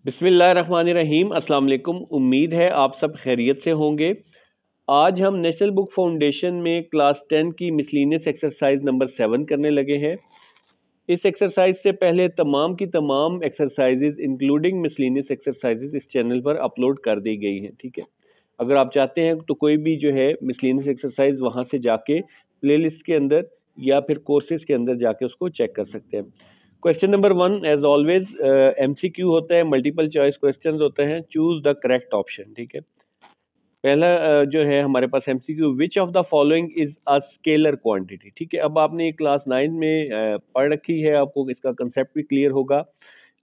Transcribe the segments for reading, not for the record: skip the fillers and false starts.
बिस्मिल्लाहिर्रहमानिर्रहीम। अस्सलाम वालेकुम। उम्मीद है आप सब खैरियत से होंगे। आज हम नेशनल बुक फाउंडेशन में क्लास 10 की मिसलिनियस एक्सरसाइज नंबर 7 करने लगे हैं। इस एक्सरसाइज से पहले तमाम की तमाम एक्सरसाइजेज इंक्लूडिंग मिसलिनियस एक्सरसाइजेज इस चैनल पर अपलोड कर दी गई हैं। ठीक है, अगर आप चाहते हैं तो कोई भी जो है मिसलिनियस एक्सरसाइज वहाँ से जाके प्लेलिस्ट के अंदर या फिर कोर्सेज के अंदर जाके उसको चेक कर सकते हैं। Question number 1 as always MCQ होता है, मल्टीपल चॉइस क्वेश्चंस होते हैं। Choose the correct option. ठीक है, पहला जो है हमारे पास MCQ, which of the following is a scalar quantity. ठीक है, अब आपने क्लास 9 में पढ़ रखी है, आपको इसका कंसेप्ट भी क्लियर होगा।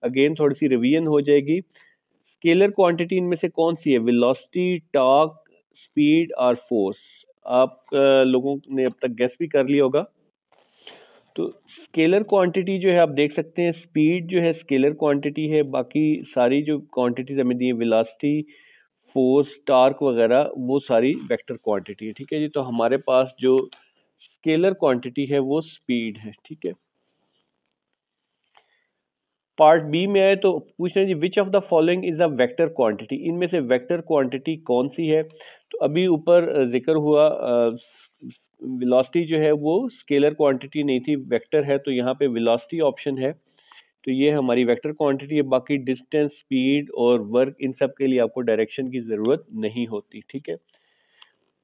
अगेन थोड़ी सी रिवीजन हो जाएगी। स्केलर क्वांटिटी इनमें से कौन सी है? वेलोसिटी, टॉर्क, स्पीड और फोर्स। आप लोगों ने अब तक गेस भी कर लिया होगा। तो स्केलर क्वांटिटी जो है आप देख सकते हैं, स्पीड जो है स्केलर क्वांटिटी है, बाकी सारी जो क्वांटिटीज हमें दी है वेलोसिटी, फोर्स, टार्क वगैरह वो सारी वेक्टर क्वांटिटी है। ठीक है जी, तो हमारे पास जो स्केलर क्वांटिटी है वो स्पीड है। ठीक है, पार्ट बी में आए तो पूछ रहे हैं जी, which of the following is a vector quantity. इनमें से वेक्टर क्वांटिटी कौन सी है? तो अभी ऊपर जिक्र हुआ वेलोसिटी जो है वो स्केलर क्वांटिटी नहीं थी, वेक्टर है, तो यहाँ पे वेलोसिटी ऑप्शन है, तो ये हमारी वेक्टर क्वांटिटी है। बाकी डिस्टेंस, स्पीड और वर्क, इन सब के लिए आपको डायरेक्शन की जरूरत नहीं होती। ठीक है,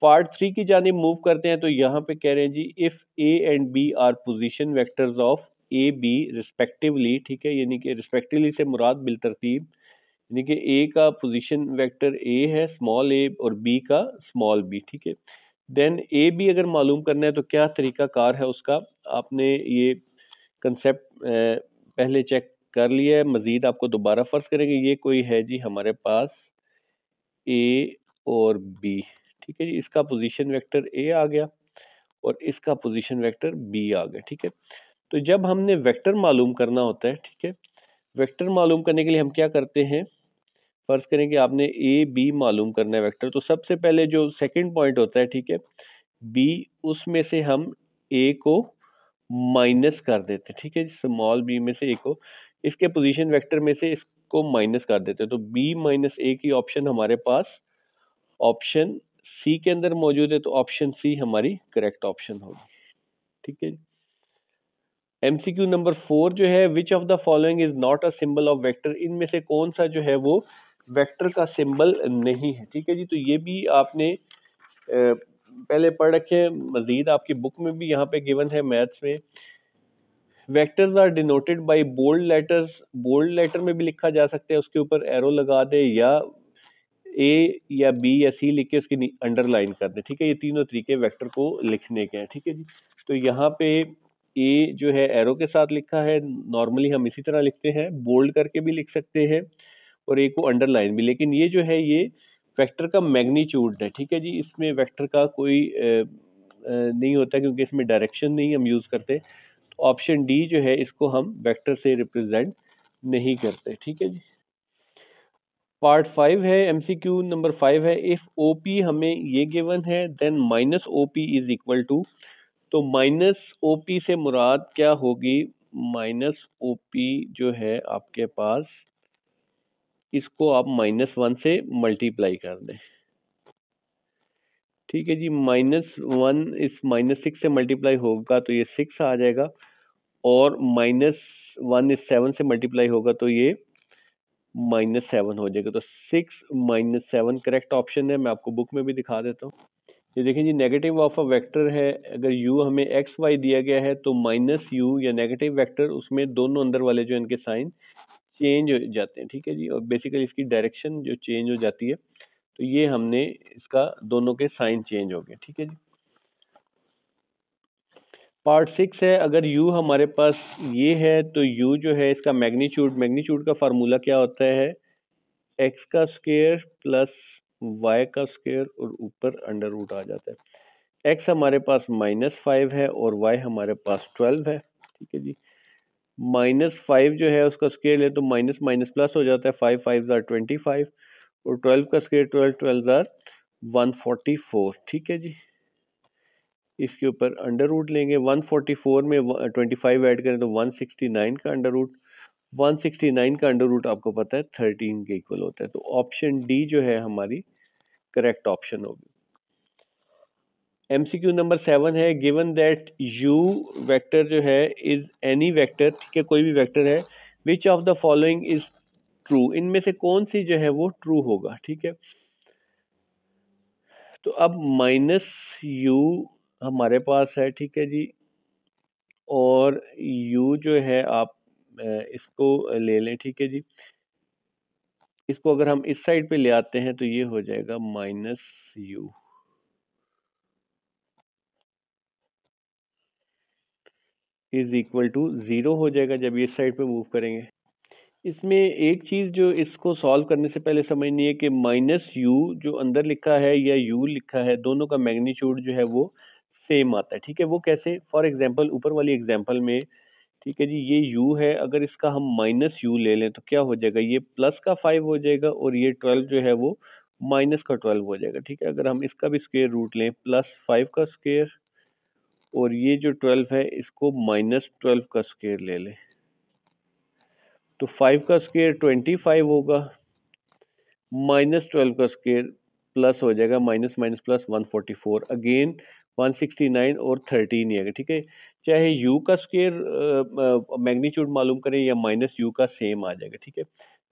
पार्ट 3 की जानिब मूव करते हैं। तो यहाँ पे कह रहे हैं जी, if A and B are position vectors of A B respectively. ठीक है, यानी कि रिस्पेक्टिवली से मुराद बिलतरतीब, यानी कि ए का पोजीशन वेक्टर ए है स्मॉल ए और बी का स्मॉल बी। ठीक है, देन ए बी अगर मालूम करना है तो क्या तरीका कार है उसका? आपने ये कंसेप्ट पहले चेक कर लिया है, मजीद आपको दोबारा फर्ज करेंगे। ये कोई है जी हमारे पास ए और बी। ठीक है जी, इसका पोजीशन वेक्टर ए आ गया और इसका पोजीशन वेक्टर बी आ गया। ठीक है, तो जब हमने वेक्टर मालूम करना होता है, ठीक है, वेक्टर मालूम करने के लिए हम क्या करते हैं? फर्ज करें कि आपने ए बी मालूम करना है वेक्टर, तो सबसे पहले जो सेकंड पॉइंट होता है, ठीक है, बी, उसमें से हम ए को माइनस कर देते हैं। ठीक है, स्मॉल बी में से ए को, इसके पोजीशन वेक्टर में से इसको माइनस कर देते हैं, तो बी माइनस ए की ऑप्शन हमारे पास ऑप्शन सी के अंदर मौजूद है, तो ऑप्शन सी हमारी करेक्ट ऑप्शन होगी। ठीक है, MCQ नंबर 4 जो है, विच of the following is not a symbol of vector. इनमें से कौन सा जो है वो वेक्टर का सिंबल नहीं है? ठीक है जी, तो ये भी आपने पहले पढ़ रखे हैं, मजीद आपकी बुक में भी यहाँ पे गिवन है मैथ्स में। Vectors are denoted by bold letters, bold letter में भी लिखा जा सकता है, उसके ऊपर एरो लगा दे, या ए या बी या सी लिख के उसकी अंडरलाइन कर दे। ठीक है, ये तीनों तरीके वेक्टर को लिखने के हैं। ठीक है जी, तो यहाँ पे ए जो है एरो के साथ लिखा है, नॉर्मली हम इसी तरह लिखते हैं, बोल्ड करके भी लिख सकते हैं और ए को अंडरलाइन भी, लेकिन ये जो है ये वेक्टर का मैग्नीट्यूड है। ठीक है जी, इसमें वेक्टर का कोई नहीं होता क्योंकि इसमें डायरेक्शन नहीं हम यूज करते, तो ऑप्शन डी जो है इसको हम वेक्टर से रिप्रेजेंट नहीं करते। ठीक है जी, पार्ट 5 है, MCQ नंबर 5 है, इफ OP हमें ये गिवन है then minus OP is equal to. तो माइनस OP से मुराद क्या होगी? माइनस OP जो है आपके पास, इसको आप -1 से मल्टीप्लाई कर दें। ठीक है जी, -1 इस -6 से मल्टीप्लाई होगा तो ये 6 आ जाएगा, और -1 इस 7 से मल्टीप्लाई होगा तो ये -7 हो जाएगा, तो 6 -7 करेक्ट ऑप्शन है। मैं आपको बुक में भी दिखा देता हूँ। ये देखें जी, नेगेटिव ऑफ अ वेक्टर है, अगर u हमें XY दिया गया है तो -u या नेगेटिव वेक्टर, उसमें दोनों अंदर वाले जो इनके साइन चेंज हो जाते हैं। ठीक है जी, और बेसिकली इसकी डायरेक्शन जो चेंज हो जाती है, तो ये हमने इसका दोनों के साइन चेंज हो गए। ठीक है जी, पार्ट 6 है, अगर u हमारे पास ये है तो u जो है इसका मैग्नीट्यूड, मैग्नीट्यूड का फार्मूला क्या होता है? x का स्क्वायर प्लस y का स्क्वायर और ऊपर अंडर रूट आ जाता है। x हमारे पास -5 है और y हमारे पास 12 है। ठीक है जी, -5 जो है उसका स्क्वायर ले तो माइनस माइनस प्लस हो जाता है, 5 5 जार 25, और 12 का स्क्वायर 12 12 जार 144। ठीक है जी, इसके ऊपर अंडर रूट लेंगे, 144 में 25 ऐड करें तो 169 का अंडर रूट, 169 का अंडर रूट आपको पता है 13 के इक्वल होता है, तो ऑप्शन डी जो है हमारी करेक्ट ऑप्शन होगी। एमसीक्यू नंबर 7 है, गिवन दैट यू वेक्टर जो है इज एनी वेक्टर, ठीक है, कोई भी वेक्टर है, विच of the following is true, इनमें से कौन सी जो है वो ट्रू होगा, ठीक है। तो अब माइनस यू हमारे पास है, ठीक है जी, और यू जो है आप इसको ले लें, ठीक है जी। इसको अगर हम इस साइड पे ले आते हैं तो ये हो जाएगा minus U is equal to 0 हो जाएगा जब ये इस साइड पे मूव करेंगे। इसमें एक चीज़ जो इसको सॉल्व करने से पहले समझनी है कि माइनस यू जो अंदर लिखा है या यू लिखा है, दोनों का मैग्नीट्यूड जो है वो सेम आता है, ठीक है। वो कैसे? फॉर एग्जांपल ऊपर वाली एग्जांपल में, ठीक है जी, ये u है, अगर इसका हम माइनस यू ले लें तो क्या हो जाएगा, ये प्लस का 5 हो जाएगा और ये 12 जो है वो माइनस का 12 हो जाएगा, ठीक है। अगर हम इसका भी स्क्वायर रूट लें, +5 का स्क्वायर, और ये जो 12 है इसको -12 का स्क्वायर ले लें, तो 5 का स्क्वायर 25 होगा, -12 का स्क्वायर प्लस हो जाएगा, माइनस माइनस प्लस 144, अगेन 169 और 13 ही आएगा, ठीक है। चाहे u का स्क्वायर मैग्नीट्यूड मालूम करें या माइनस यू का सेम आ जाएगा, ठीक है।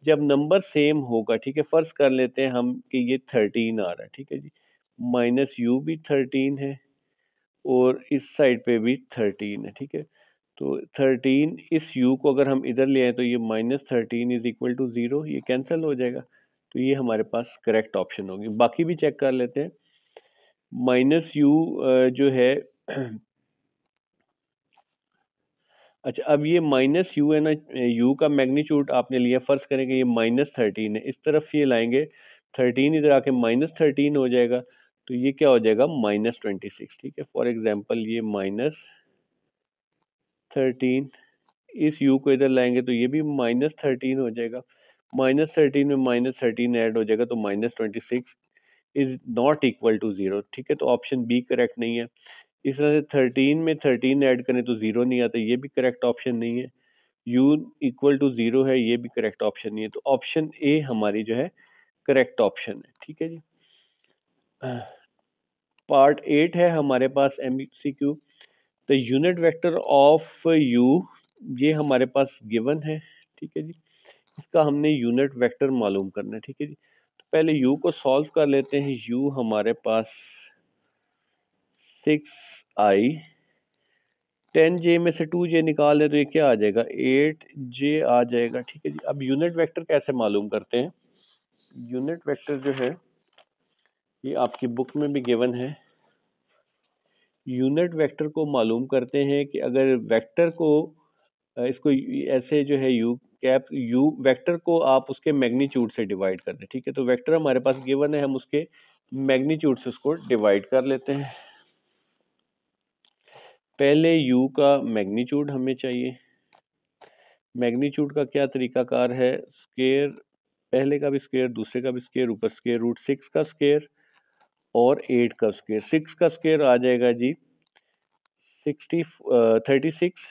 जब नंबर सेम होगा, ठीक है, फर्ज कर लेते हैं हम कि ये 13 आ रहा है, ठीक है जी, माइनस यू भी 13 है और इस साइड पे भी 13 है, ठीक है। तो 13, इस u को अगर हम इधर ले आए तो ये -13 इज इक्वल टू 0, ये कैंसिल हो जाएगा, तो ये हमारे पास करेक्ट ऑप्शन होगी। बाकी भी चेक कर लेते हैं। माइनस यू जो है अच्छा, अब ये माइनस यू है ना, यू का मैग्नीट्यूड आपने लिया, फर्ज करें कि ये -13 है, इस तरफ ये लाएंगे 13, इधर आके -13 हो जाएगा, तो ये क्या हो जाएगा, -26, ठीक है। फॉर एग्जाम्पल ये -13, इस u को इधर लाएंगे तो ये भी -13 हो जाएगा, -13 में -13 ऐड हो जाएगा, तो -26 इज नॉट इक्वल टू 0, ठीक है। तो ऑप्शन बी करेक्ट नहीं है। इस तरह से 13 में 13 ऐड करें तो 0 नहीं आता, ये भी करेक्ट ऑप्शन नहीं है। u इक्वल टू 0 है, ये भी करेक्ट ऑप्शन नहीं है, तो ऑप्शन ए हमारी जो है करेक्ट ऑप्शन है, ठीक है जी। पार्ट 8 है हमारे पास MCQ, the unit vector of u, ये हमारे पास गिवन है, ठीक है जी। इसका हमने यूनिट वेक्टर मालूम करना है, ठीक है जी। तो पहले u को सॉल्व कर लेते हैं। u हमारे पास 6i, 10j में से 2j निकाल दें तो ये क्या आ जाएगा, 8j आ जाएगा, ठीक है जी। अब यूनिट वेक्टर कैसे मालूम करते हैं? यूनिट वेक्टर जो है ये आपकी बुक में भी गिवन है। यूनिट वेक्टर को मालूम करते हैं कि अगर वेक्टर को इसको ऐसे जो है यू वेक्टर को आप उसके मैग्नीट्यूड से डिवाइड कर दें, ठीक है। तो वेक्टर हमारे पास गिवन है, हम उसके मैग्नीट्यूड से उसको डिवाइड कर लेते हैं। पहले u का मैग्नीट्यूड हमें चाहिए। मैग्नीट्यूड का क्या तरीकाकार है, स्क्वायर, पहले का भी स्क्वायर, दूसरे का भी स्क्वायर, ऊपर स्क्वायर रूट 6 का स्क्वायर और 8 का स्क्वायर। 6 का स्क्वायर आ जाएगा जी 36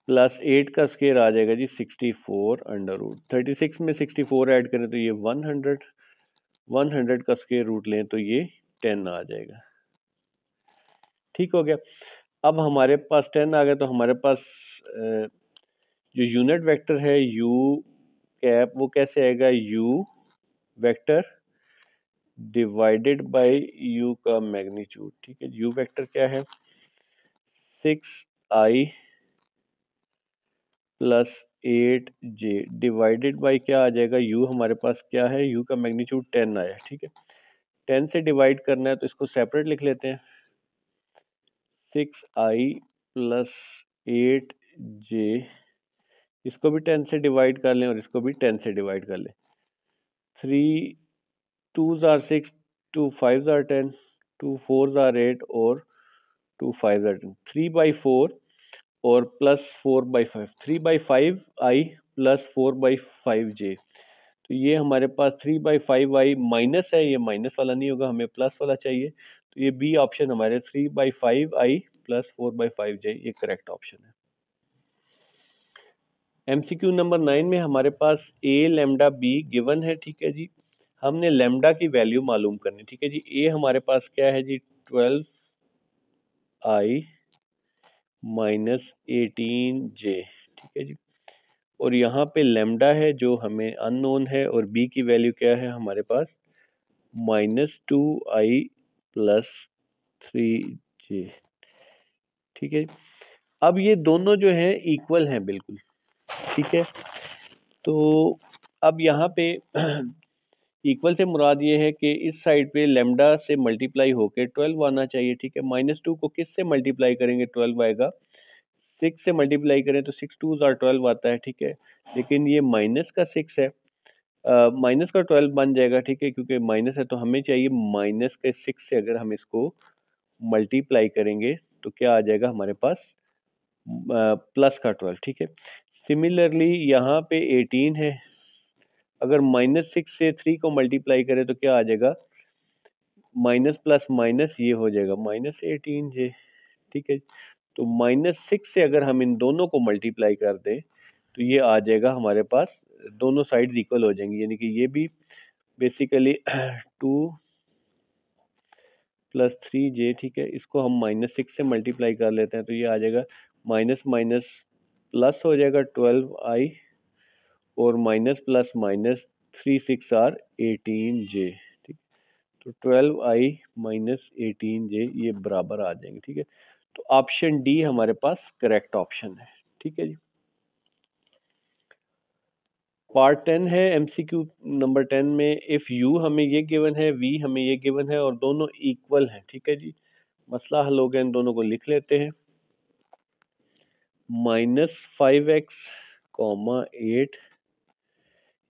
प्लस 8 का स्क्वायर आ जाएगा जी 64 अंडर रूट। 36 में 64 ऐड करें तो ये 100, 100 का स्क्वायर रूट लें तो ये 10 आ जाएगा, ठीक हो गया। अब हमारे पास 10 आ गया, तो हमारे पास जो यूनिट वेक्टर है u कैप, वो कैसे आएगा, u vector divided by u का मैग्नीट्यूड, ठीक है। u वेक्टर क्या है, 6i plus 8j divided by क्या आ जाएगा, u हमारे पास क्या है, u का मैग्नीट्यूड 10 आया, ठीक है। 10 से डिवाइड करना है तो इसको सेपरेट लिख लेते हैं, 6i प्लस 8j, इसको भी 10 से डिवाइड कर लें और इसको भी 10 से डिवाइड कर लें। 3 2s are 6, 2 5s are 10, 2 4s are 8 और 2 5s are 10, 3/4 और +4/5, 3/5i प्लस 4/5j। तो ये हमारे पास 3/5i माइनस है, ये माइनस वाला नहीं होगा, हमें प्लस वाला चाहिए, तो ये बी ऑप्शन हमारे 3/5i प्लस 4/5j, ये करेक्ट ऑप्शन है। MCQ नंबर 9 में हमारे पास a लैम्डा b गिवन है, ठीक है जी। हमने लैम्डा की वैल्यू मालूम करनी, ठीक है जी। a हमारे पास क्या है जी, 12i माइनस 18j, ठीक है जी। और यहाँ पे लैम्डा है जो हमें अननोन है, और b की वैल्यू क्या है हमारे पास, -2i प्लस 3j, ठीक है। अब ये दोनों जो हैं इक्वल हैं बिल्कुल, ठीक है। तो अब यहाँ पे इक्वल से मुराद ये है कि इस साइड पे लेमडा से मल्टीप्लाई होके 12 आना चाहिए, ठीक है। -2 को किस से मल्टीप्लाई करेंगे 12 आएगा, 6 से मल्टीप्लाई करें तो 6 2 आर 12 आता है, ठीक है। लेकिन ये माइनस का 6 है, माइनस का 12 बन जाएगा, ठीक है, क्योंकि माइनस है। तो हमें चाहिए माइनस के 6 से अगर हम इसको मल्टीप्लाई करेंगे तो क्या आ जाएगा हमारे पास, प्लस का 12, ठीक है। सिमिलरली यहाँ पे 18 है, अगर -6 से 3 को मल्टीप्लाई करें तो क्या आ जाएगा, माइनस प्लस माइनस ये हो जाएगा -18j, ठीक है। तो -6 से अगर हम इन दोनों को मल्टीप्लाई कर दें तो ये आ जाएगा हमारे पास, दोनों साइड्स इक्वल हो जाएंगी, यानी कि ये भी बेसिकली 2 प्लस 3j, ठीक है। इसको हम -6 से मल्टीप्लाई कर लेते हैं तो ये आ जाएगा माइनस माइनस प्लस हो जाएगा 12i, और minus plus minus 3 6 are 18j, ठीक। तो 12i माइनस 18j ये बराबर आ जाएंगे, ठीक है। तो ऑप्शन डी हमारे पास करेक्ट ऑप्शन है, ठीक है जी। पार्ट 10 है MCQ नंबर 10 में, इफ u हमें ये गिवन है, v हमें ये गिवन है, और दोनों इक्वल हैं, ठीक है जी। मसला हल हो गया, इन दोनों को लिख लेते हैं। -5x, 8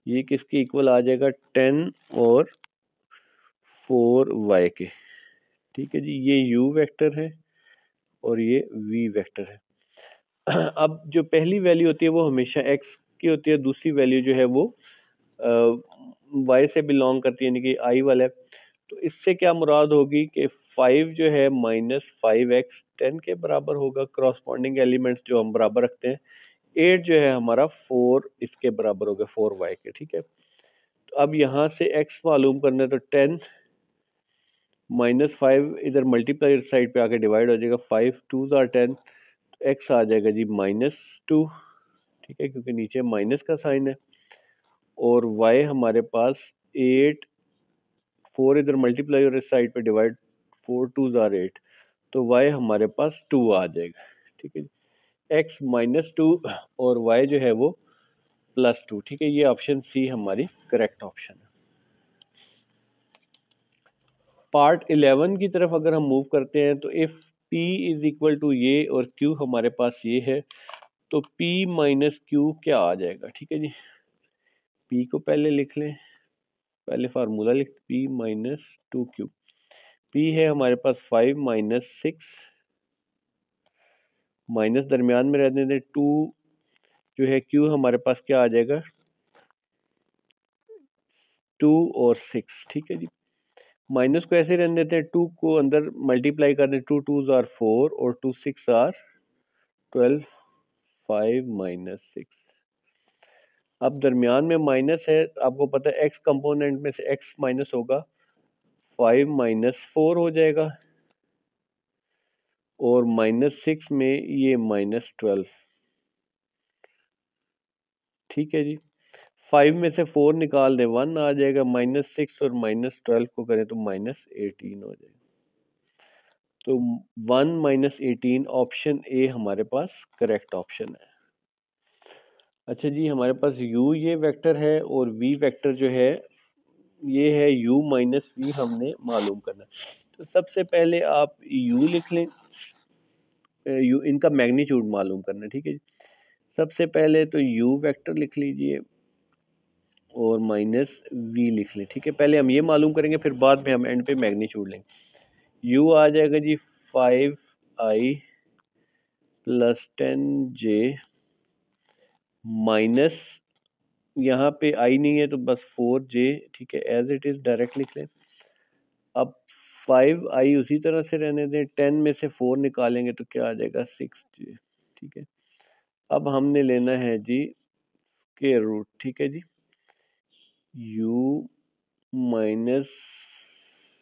ये किसके इक्वल आ जाएगा, 10 और 4y के, ठीक है जी। ये u वेक्टर है और ये v वेक्टर है। अब जो पहली वैल्यू होती है वो हमेशा x की होती है, दूसरी वैल्यू जो है वो y से बिलोंग करती है, यानी कि i वाला है। तो इससे क्या मुराद होगी कि 5 जो है -5x 10 के बराबर होगा, क्रॉसपॉन्डिंग एलिमेंट्स जो हम बराबर रखते हैं। 8 जो है हमारा 4 इसके बराबर होगा, 4y के, ठीक है। तो अब यहाँ से x मालूम करना है, तो 10 -5 इधर मल्टीप्लाई साइड पे आके डिवाइड हो जाएगा, 5 2 आर 10, तो x आ जाएगा जी -2, ठीक है, क्योंकि नीचे माइनस का साइन है। और y हमारे पास 8, 4 इधर मल्टीप्लाई और इस साइड पे डिवाइड, 4 2 आर 8, तो y हमारे पास 2 आ जाएगा, ठीक है। x -2 और y जो है वो +2, ठीक है। ये ऑप्शन सी हमारी करेक्ट ऑप्शन है। पार्ट 11 की तरफ अगर हम मूव करते हैं तो if p is equal to ये और q हमारे पास ये है, तो p माइनस क्यू क्या आ जाएगा, ठीक है जी। p को पहले लिख लें, पहले फार्मूला लिख, p -2q। p है हमारे पास 5 -6, माइनस दरमियान में रहने दें, 2 जो है q हमारे पास क्या आ जाएगा, 2 और 6, ठीक है जी। माइनस को ऐसे रहने देते हैं, 2 को अंदर मल्टीप्लाई कर दें, 2 2 आर 4 और 2 6 आर 12, 5 -6। अब दरमियान में माइनस है, आपको पता है x कंपोनेंट में से x माइनस होगा, 5 -4 हो जाएगा, और -6 में ये -12, ठीक है जी। 5 में से 4 निकाल दें, 1 आ जाएगा, -6 और -12 को करें तो -18 हो जाएगा। तो 1 -18 ऑप्शन ए हमारे पास करेक्ट ऑप्शन है। अच्छा जी, हमारे पास u ये वेक्टर है और v वेक्टर जो है ये है, u माइनस वी हमने मालूम करना। तो सबसे पहले आप u लिख लें, u इनका मैग्नीट्यूड मालूम करना, ठीक है जी। सबसे पहले तो u वेक्टर लिख लीजिए और माइनस v लिख लें, ठीक है। पहले हम ये मालूम करेंगे, फिर बाद में हम एंड पे मैग्नीट्यूड लेंगे। u आ जाएगा जी 5i प्लस 10j माइनस, यहाँ पे i नहीं है तो बस 4j, ठीक है, एज इट इज डायरेक्ट लिख लें। अब 5i उसी तरह से रहने दें, 10 में से 4 निकालेंगे तो क्या आ जाएगा 6j, ठीक है। अब हमने लेना है जी स्क्वायर रूट, ठीक है जी, u माइनस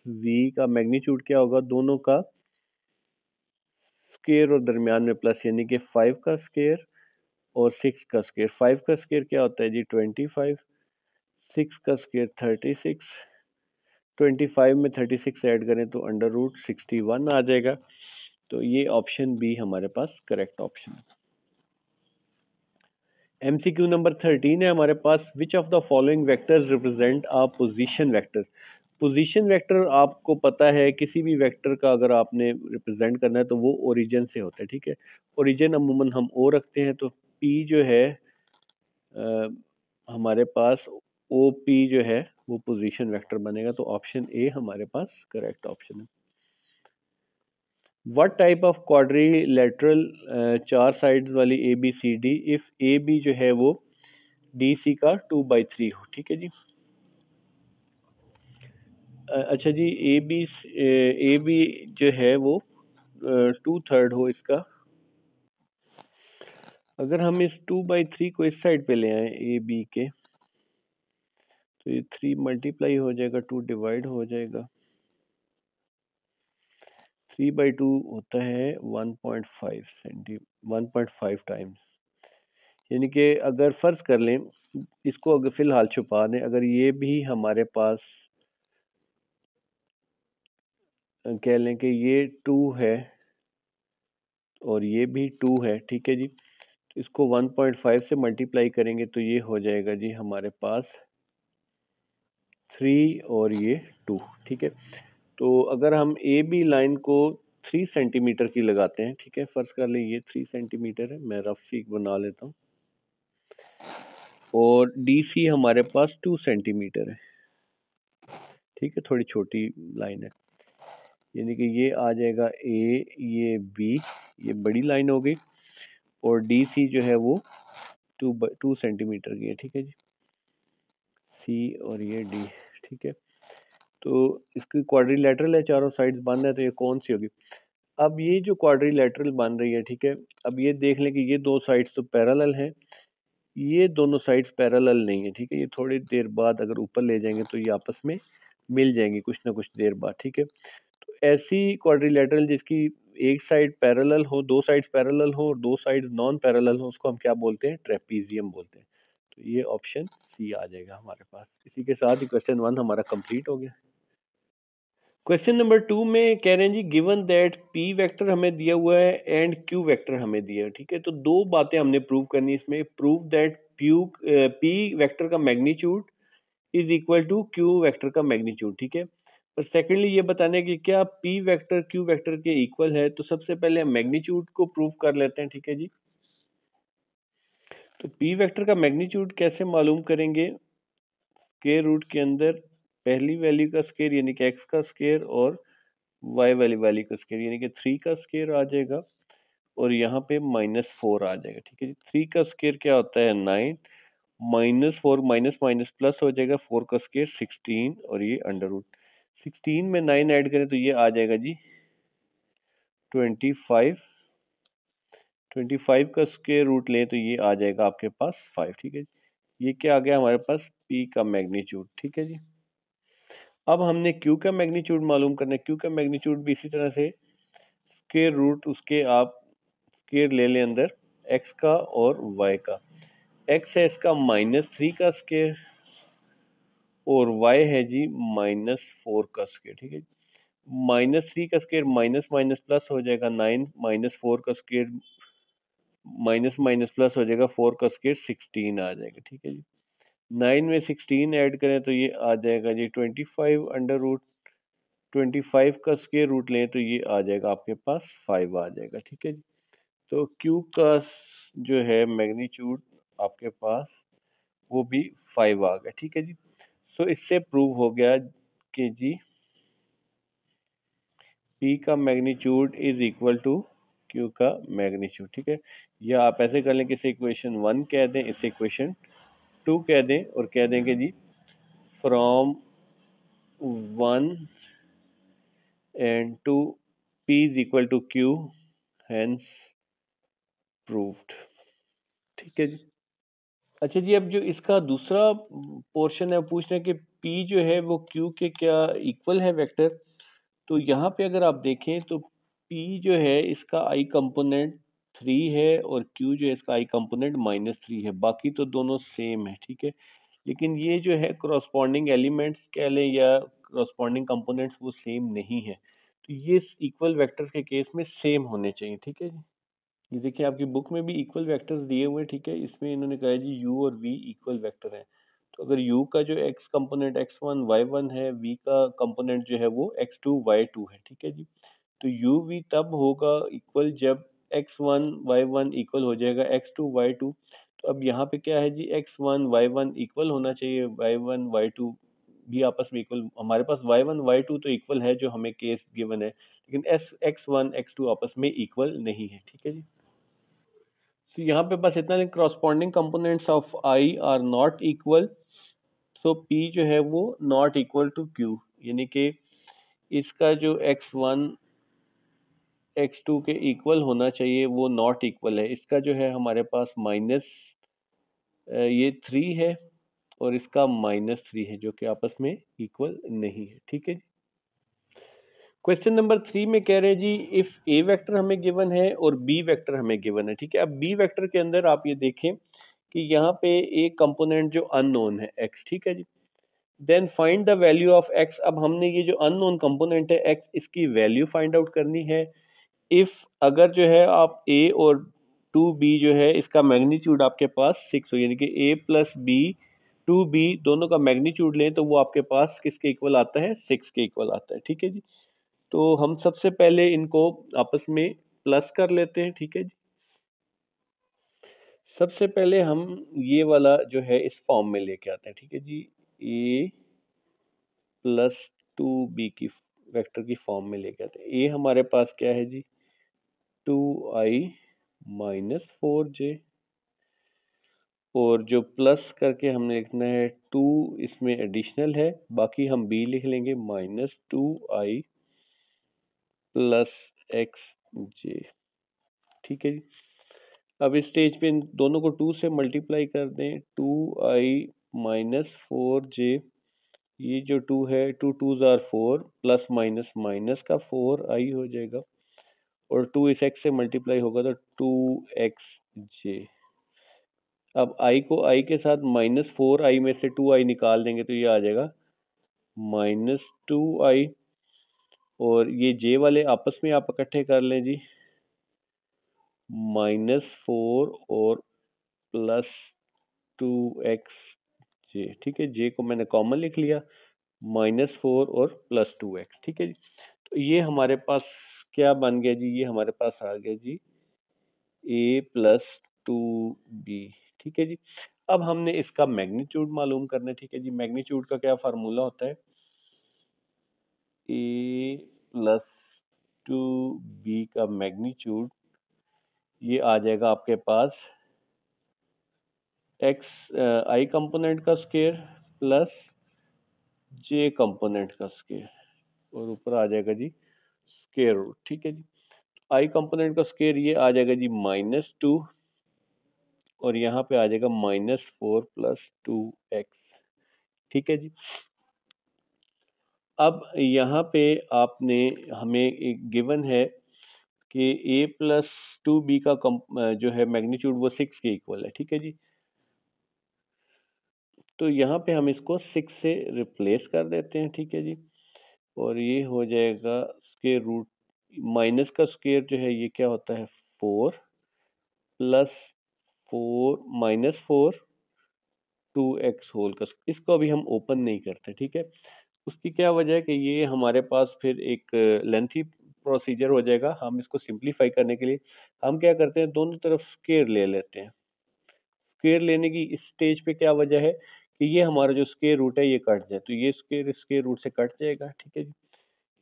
v का मैग्नीट्यूड क्या होगा, दोनों का स्क्वायर और दरमियान में प्लस, यानी कि 5 का स्क्वायर और 6 का स्क्वायर। 5 का स्क्वायर क्या होता है जी 25, 6 का स्क्वायर 36, 25 में 36 ऐड करें तो अंडर रूट 61 आ जाएगा। तो ये ऑप्शन बी हमारे पास करेक्ट ऑप्शन है। एमसीक्यू नंबर 13 है हमारे पास, which of the following vectors represent a position vector. Position vector आपको पता है, किसी भी वेक्टर का अगर आपने रिप्रेजेंट करना है तो वो ओरिजिन से होता है, ठीक है। ओरिजिन अमूमन हम ओ रखते हैं, तो पी जो है हमारे पास ओ पी जो है वो पोजीशन वेक्टर बनेगा। तो ऑप्शन ए हमारे पास करेक्ट ऑप्शन है। व्हाट टाइप ऑफ क्वाड्रिलेटरल, चार साइड्स वाली A B C D, if A B जो है वो डी सी का 2/3 हो, ठीक है जी। अच्छा जी, ए बी जो है वो 2/3 हो इसका। अगर हम इस 2/3 को इस साइड पे ले आए ए बी के, तो ये 3 मल्टीप्लाई हो जाएगा, 2 डिवाइड हो जाएगा, 3/2 होता है 1.5 टाइम्स। यानी कि अगर फर्ज कर लें, इसको अगर फिलहाल छुपा दें, अगर ये भी हमारे पास कह लें कि ये 2 है और ये भी 2 है, ठीक है जी, तो इसको 1.5 से मल्टीप्लाई करेंगे तो ये हो जाएगा जी हमारे पास 3 और ये 2, ठीक है। तो अगर हम ए बी लाइन को 3 सेंटीमीटर की लगाते हैं, ठीक है, फर्ज कर लें ये 3 सेंटीमीटर है, मैं रफ सी बना लेता हूँ, और डी सी हमारे पास 2 सेंटीमीटर है, ठीक है, थोड़ी छोटी लाइन है, यानी कि ये आ जाएगा ए, ये बी, ये बड़ी लाइन हो गई, और डी सी जो है वो 2 सेंटीमीटर की है, ठीक है जी, सी और ये डी, ठीक है। तो इसकी क्वाड्रिलेटरल है, चारों साइड्स बन है, तो ये कौन सी होगी। अब ये जो क्वाड्रिलेटरल बन रही है, ठीक है, अब ये देख लें कि ये दो साइड्स तो पैरेलल हैं, ये दोनों साइड्स पैरेलल नहीं है, ठीक है, ये थोड़ी देर बाद अगर ऊपर ले जाएंगे तो ये आपस में मिल जाएंगी कुछ ना कुछ देर बाद, ठीक है। तो ऐसी क्वाड्रिलेटरल जिसकी एक साइड पैरेलल हो, दो साइड्स पैरेलल हो और दो साइड्स नॉन पैरेलल हो, उसको हम क्या बोलते हैं, ट्रेपीजियम बोलते हैं। तो ये ऑप्शन सी आ जाएगा हमारे पास। इसी के साथ ही क्वेश्चन 1 हमारा कंप्लीट हो गया। क्वेश्चन नंबर 2 में कह रहे हैं जी, गिवन दैट पी वेक्टर हमें दिया हुआ है एंड क्यू वेक्टर हमें दिया है, ठीक है। तो दो बातें हमने प्रूव करनी इसमें, प्रूव दैट पी वेक्टर का magnitude is equal to Q vector का मैग्नीट्यूड, ठीक है। पर सेकेंडली ये बताने की क्या पी वेक्टर क्यू वेक्टर के इक्वल है, तो सबसे पहले हम मैग्नीट्यूड को प्रूव कर लेते हैं, ठीक है जी। तो पी वेक्टर का मैग्नीट्यूड कैसे मालूम करेंगे, स्क्वायर रूट के अंदर पहली वैल्यू का स्क्वायर यानी कि एक्स का स्क्वायर और वाई वाली वैल्यू का स्क्वायर यानी कि 3 का स्क्वायर आ जाएगा, और यहाँ पे -4 आ जाएगा, ठीक है जी। 3 का स्क्वायर क्या होता है 9, -4 माइनस माइनस प्लस हो जाएगा, 4 का स्क्वायर 16 और ये अंडर रूट 16 में 9 ऐड करें तो ये आ जाएगा जी 25, 25 का स्क्वायर रूट लें तो ये आ जाएगा आपके पास 5, ठीक है। ये क्या आ गया हमारे पास P का मैग्नीट्यूड, ठीक है जी। अब हमने Q का मैग्नीट्यूड मालूम करना है। Q का मैग्नीट्यूड भी इसी तरह से स्क्वायर रूट उसके आप स्क्वायर ले लें अंदर x का और y का। x है इसका -3 का स्क्वायर और y है जी -4 का स्क्वायर, ठीक है। -3 का स्क्वायर माइनस माइनस प्लस हो जाएगा 9, -4 का स्क्वायर माइनस माइनस प्लस हो जाएगा 4 का स्क्वायर 16 आ जाएगा, ठीक है जी। 9 में 16 ऐड करें तो ये आ जाएगा जी 25 अंडर रूट 25 का स्क्वायर रूट लें तो ये आ जाएगा आपके पास 5 आ जाएगा, ठीक है जी। तो Q का जो है मैग्नीट्यूड आपके पास वो भी 5 आ गया, ठीक है जी। सो इससे प्रूव हो गया कि जी P का magnitude is equal to Q का मैग्नीट्यूड, ठीक है। या आप ऐसे कर लें कि इसे इक्वेशन 1 कह दें, इसे इक्वेशन 2 कह दें, और कह दें कि जी from 1 and 2 P is equal to Q, hence proved, ठीक है जी। अच्छा जी, अब जो इसका दूसरा पोर्शन है पूछ रहे हैं कि पी जो है वो क्यू के क्या इक्वल है वेक्टर। तो यहाँ पे अगर आप देखें तो पी जो है इसका आई कंपोनेंट 3 है और क्यू जो है इसका आई कंपोनेंट -3 है, बाकी तो दोनों सेम है, ठीक है। लेकिन ये जो है करस्पॉन्डिंग एलिमेंट्स कह लें या करस्पॉन्डिंग कंपोनेंट्स वो सेम नहीं है। तो ये इक्वल वेक्टर्स के केस में सेम होने चाहिए, ठीक है जी। ये देखिए आपकी बुक में भी इक्वल वेक्टर्स दिए हुए हैं, ठीक है। इसमें इन्होंने कहा है जी यू और वी इक्वल वेक्टर हैं। तो अगर u का जो x कंपोनेंट x1 y1 है, v का कंपोनेंट जो है वो x2 y2 है, ठीक है जी। तो u v तब होगा इक्वल जब x1 y1 इक्वल हो जाएगा x2 y2। तो अब यहाँ पे क्या है जी, x1 y1 इक्वल होना चाहिए, y1 y2 भी आपस में इक्वल। हमारे पास y1 y2 तो इक्वल है जो हमें केस गिवन है, लेकिन x1 x2 आपस में इक्वल नहीं है, ठीक है जी। तो यहाँ पे बस इतना, corresponding components of I R not equal. So P जो है वो नॉट इक्वल टू Q, यानी कि इसका जो x1 x2 के इक्वल होना चाहिए वो नॉट इक्वल है। इसका जो है हमारे पास माइनस ये 3 है और इसका -3 है, जो कि आपस में इक्वल नहीं है, ठीक है। क्वेश्चन नंबर 3 में कह रहे हैं जी, इफ ए वेक्टर हमें गिवन है और बी वेक्टर हमें गिवन है, ठीक है। अब बी वेक्टर के अंदर आप ये देखें कि यहाँ पे एक कंपोनेंट जो अननोन है x, ठीक है जी। Then find the value of x। अब हमने ये जो अननोन कंपोनेंट है x, इसकी वैल्यू फाइंड आउट करनी है। इफ अगर जो है आप a और 2b जो है इसका मैग्नीट्यूड आपके पास 6 हो, यानी कि a प्लस बी 2b दोनों का मैग्नीट्यूड लें तो वो आपके पास किसके इक्वल आता है, 6 के इक्वल आता है, ठीक है जी। तो हम सबसे पहले इनको आपस में प्लस कर लेते हैं, ठीक है जी। सबसे पहले हम ये वाला जो है इस फॉर्म में लेके आते हैं, ठीक है जी। a प्लस 2b की वेक्टर की फॉर्म में लेके आते हैं। ए हमारे पास क्या है जी, 2i माइनस 4j, और जो प्लस करके हमने लिखना है 2 इसमें एडिशनल है, बाकी हम b लिख लेंगे -2i प्लस xj, ठीक है जी। अब इस स्टेज पे इन दोनों को 2 से मल्टीप्लाई कर दें, 2i माइनस 4j, ये जो 2 है 2 2s are 4, plus minus minus का 4i हो जाएगा, और 2 इस x से मल्टीप्लाई होगा तो 2xj। अब i को i के साथ -4i में से 2i निकाल देंगे तो ये आ जाएगा -2i, और ये j वाले आपस में आप इकट्ठे कर लें जी, -4 और +2xj, ठीक है। j को मैंने कॉमन लिख लिया, -4 और +2x, ठीक है जी। तो ये हमारे पास क्या बन गया जी, ये हमारे पास आ गया जी a प्लस 2b, ठीक है जी। अब हमने इसका मैग्नीट्यूड मालूम करना है, ठीक है जी। मैग्नीट्यूड का क्या फार्मूला होता है, a प्लस 2b का मैग्नीट्यूड ये आ जाएगा आपके पास आई कंपोनेंट का स्क्वायर प्लस जे कंपोनेंट का स्क्वायर, और ऊपर आ जाएगा जी स्क्वायर रूट, ठीक है जी। आई कंपोनेंट का स्क्वायर ये आ जाएगा जी -2, और यहाँ पे आ जाएगा -4 + 2x, ठीक है जी। अब यहाँ पे आपने हमें एक गिवन है कि a प्लस 2b का जो है मैग्नीट्यूड वो 6 के इक्वल है, ठीक है जी। तो यहाँ पे हम इसको 6 से रिप्लेस कर देते हैं, ठीक है जी। और ये हो जाएगा स्क्वायर रूट, माइनस का स्क्वायर जो है ये क्या होता है 4, प्लस 4 -4 2x होल का, इसको अभी हम ओपन नहीं करते, ठीक है। उसकी क्या वजह है कि ये हमारे पास फिर एक लेंथी प्रोसीजर हो जाएगा। हम इसको सिंप्लीफाई करने के लिए हम क्या करते हैं, दोनों तरफ स्क्वायर ले लेते हैं। स्क्वायर लेने की इस स्टेज पे क्या वजह है कि ये हमारा जो स्क्वायर रूट है ये कट जाए, तो ये स्क्वायर स्क्वायर रूट से कट जाएगा, ठीक है जी।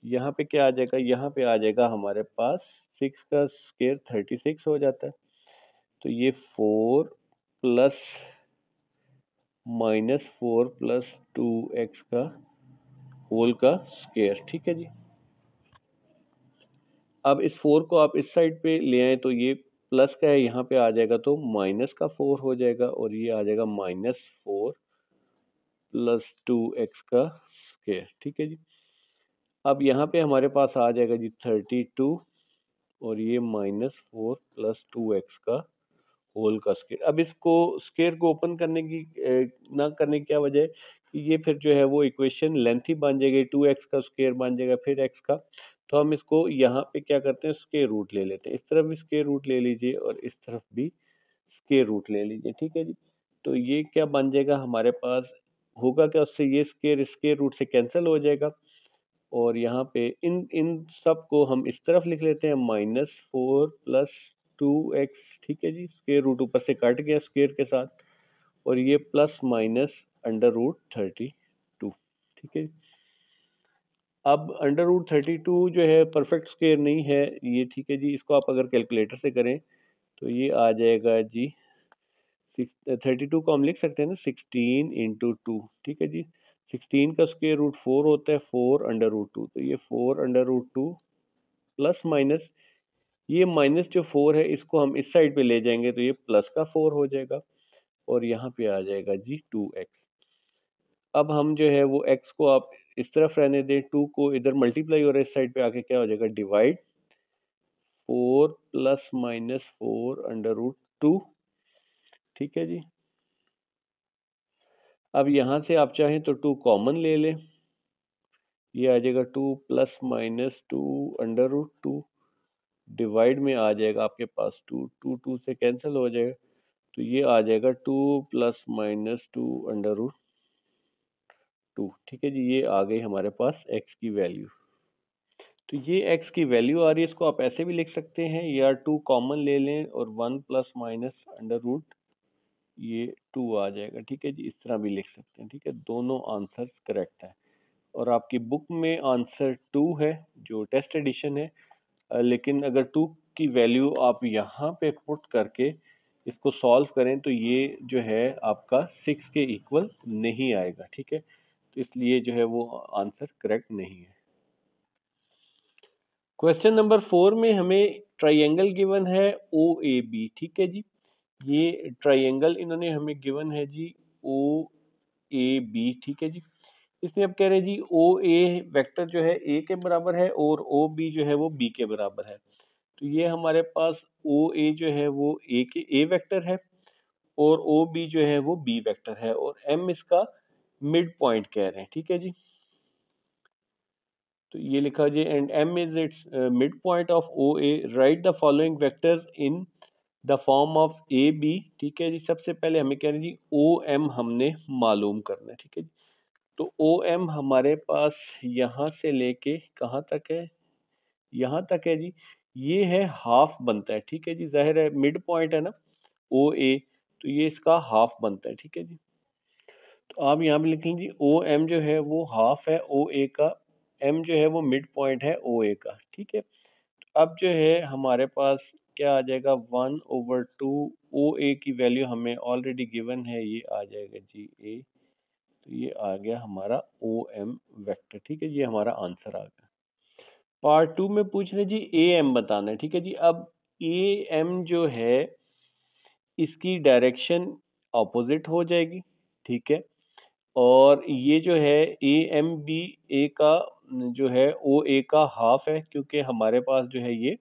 यहाँ पे क्या आ जाएगा, यहाँ पे आ जाएगा हमारे पास 6 का स्क्वायर 36 हो जाता है, तो ये 4 प्लस -4 + 2x का होल का स्क्वायर, ठीक है जी। अब इस 4 को आप इस साइड पे ले आए तो ये प्लस का है, यहाँ पे आ जाएगा तो माइनस का 4 हो जाएगा, और ये आ जाएगा -4 प्लस 2x का स्क्वायर। ठीक है जी। अब यहाँ पे हमारे पास आ जाएगा जी 32, और ये -4 प्लस 2x का होल का स्क्वायर। अब इसको स्क्वायर को ओपन करने की ना करने की क्या वजह है कि ये फिर जो है वो इक्वेशन लेंथी बन जाएगी, 2x का स्क्वायर बन जाएगा फिर x का। तो हम इसको यहाँ पे क्या करते हैं, स्क्वायर रूट ले लेते हैं। इस तरफ भी स्क्वायर रूट ले लीजिए और इस तरफ भी स्क्वायर रूट ले लीजिए। ठीक है जी। तो ये क्या बन जाएगा हमारे पास, होगा क्या उससे, ये स्क्वायर स्क्वायर रूट से कैंसिल हो जाएगा, और यहाँ पे इन इन सब को हम इस तरफ लिख लेते हैं -4 प्लस 2x। ठीक है जी, स्क्वायर रूट ऊपर से कट गया स्क्वायर के साथ, और ये प्लस माइनस √32। ठीक है। अब √32 जो है परफेक्ट स्क्वायर नहीं है ये। ठीक है जी, इसको आप अगर कैलकुलेटर से करें तो ये आ जाएगा जी 32 को हम लिख सकते हैं ना 16 × 2। ठीक है जी, 16 का स्क्वायर रूट 4 होता है, 4√2, तो ये 4√2 प्लस माइनस, ये माइनस जो 4 है इसको हम इस साइड पे ले जाएंगे तो ये प्लस का 4 हो जाएगा, और यहाँ पे आ जाएगा जी 2x। अब हम जो है वो x को आप इस तरफ रहने दें, 2 को इधर मल्टीप्लाई हो रहा है, इस साइड पे आके क्या हो जाएगा, डिवाइड 4 प्लस माइनस 4√2। ठीक है जी। अब यहाँ से आप चाहें तो 2 कॉमन ले लें, ये आ जाएगा 2 प्लस माइनस 2√2, डिवाइड में आ जाएगा आपके पास 2 से कैंसिल हो जाएगा, तो ये आ जाएगा 2 प्लस माइनस 2√2। ठीक है जी, ये आ गई हमारे पास x की वैल्यू। तो ये x की वैल्यू आ रही है, इसको आप ऐसे भी लिख सकते हैं, या 2 कॉमन ले लें और 1 प्लस माइनस अंडर रूट, ये 2 आ जाएगा। ठीक है जी, इस तरह भी लिख सकते हैं। ठीक है, दोनों आंसर्स करेक्ट है, और आपकी बुक में आंसर 2 है जो टेस्ट एडिशन है। लेकिन अगर 2 की वैल्यू आप यहाँ पे पुट करके इसको सॉल्व करें तो ये जो है आपका 6 के इक्वल नहीं आएगा। ठीक है, तो इसलिए जो है वो आंसर करेक्ट नहीं है। क्वेश्चन नंबर 4 में हमें ट्राइंगल गिवन है ओ ए बी। ठीक है जी, ये ट्राइंगल इन्होंने हमें गिवन है जी ओ ए बी। ठीक है जी, इसमें अब कह रहे हैं जी ओ ए वेक्टर जो है ए के बराबर है और ओ बी जो है वो बी के बराबर है। तो ये हमारे पास ओ ए जो है वो ए के ए वेक्टर है, और ओ बी जो है वो बी वेक्टर है, और एम इसका मिड पॉइंट कह रहे हैं। ठीक है जी, तो ये लिखा जी and M is its mid point of O A, write the following vectors in the form of A B. ठीक है जी, सबसे पहले हमें कह रहे हैं जी ओ एम हमने मालूम करना है। ठीक है जी, तो ओ एम हमारे पास यहाँ से लेके कहाँ तक है, यहाँ तक है जी, ये है हाफ बनता है। ठीक है जी, जाहिर है मिड पॉइंट है ना ओ ए, तो ये इसका हाफ बनता है। ठीक है जी, तो आप यहाँ पे लिख लीजिए ओ एम जो है वो हाफ है ओ ए का, एम जो है वो मिड पॉइंट है ओ ए का। ठीक है, अब जो है हमारे पास क्या आ जाएगा, 1/2 ओ ए की वैल्यू हमें ऑलरेडी गिवन है, ये आ जाएगा जी ए, तो ये आ गया हमारा ओ एम वेक्टर। ठीक है, ये हमारा आंसर आ गया। पार्ट 2 में पूछ रहे जी ए एम बताना है। ठीक है जी, अब ए एम जो है इसकी डायरेक्शन ऑपोजिट हो जाएगी। ठीक है, और ये जो है ए एम बी ए का जो है ओ ए का हाफ है, क्योंकि हमारे पास जो है ये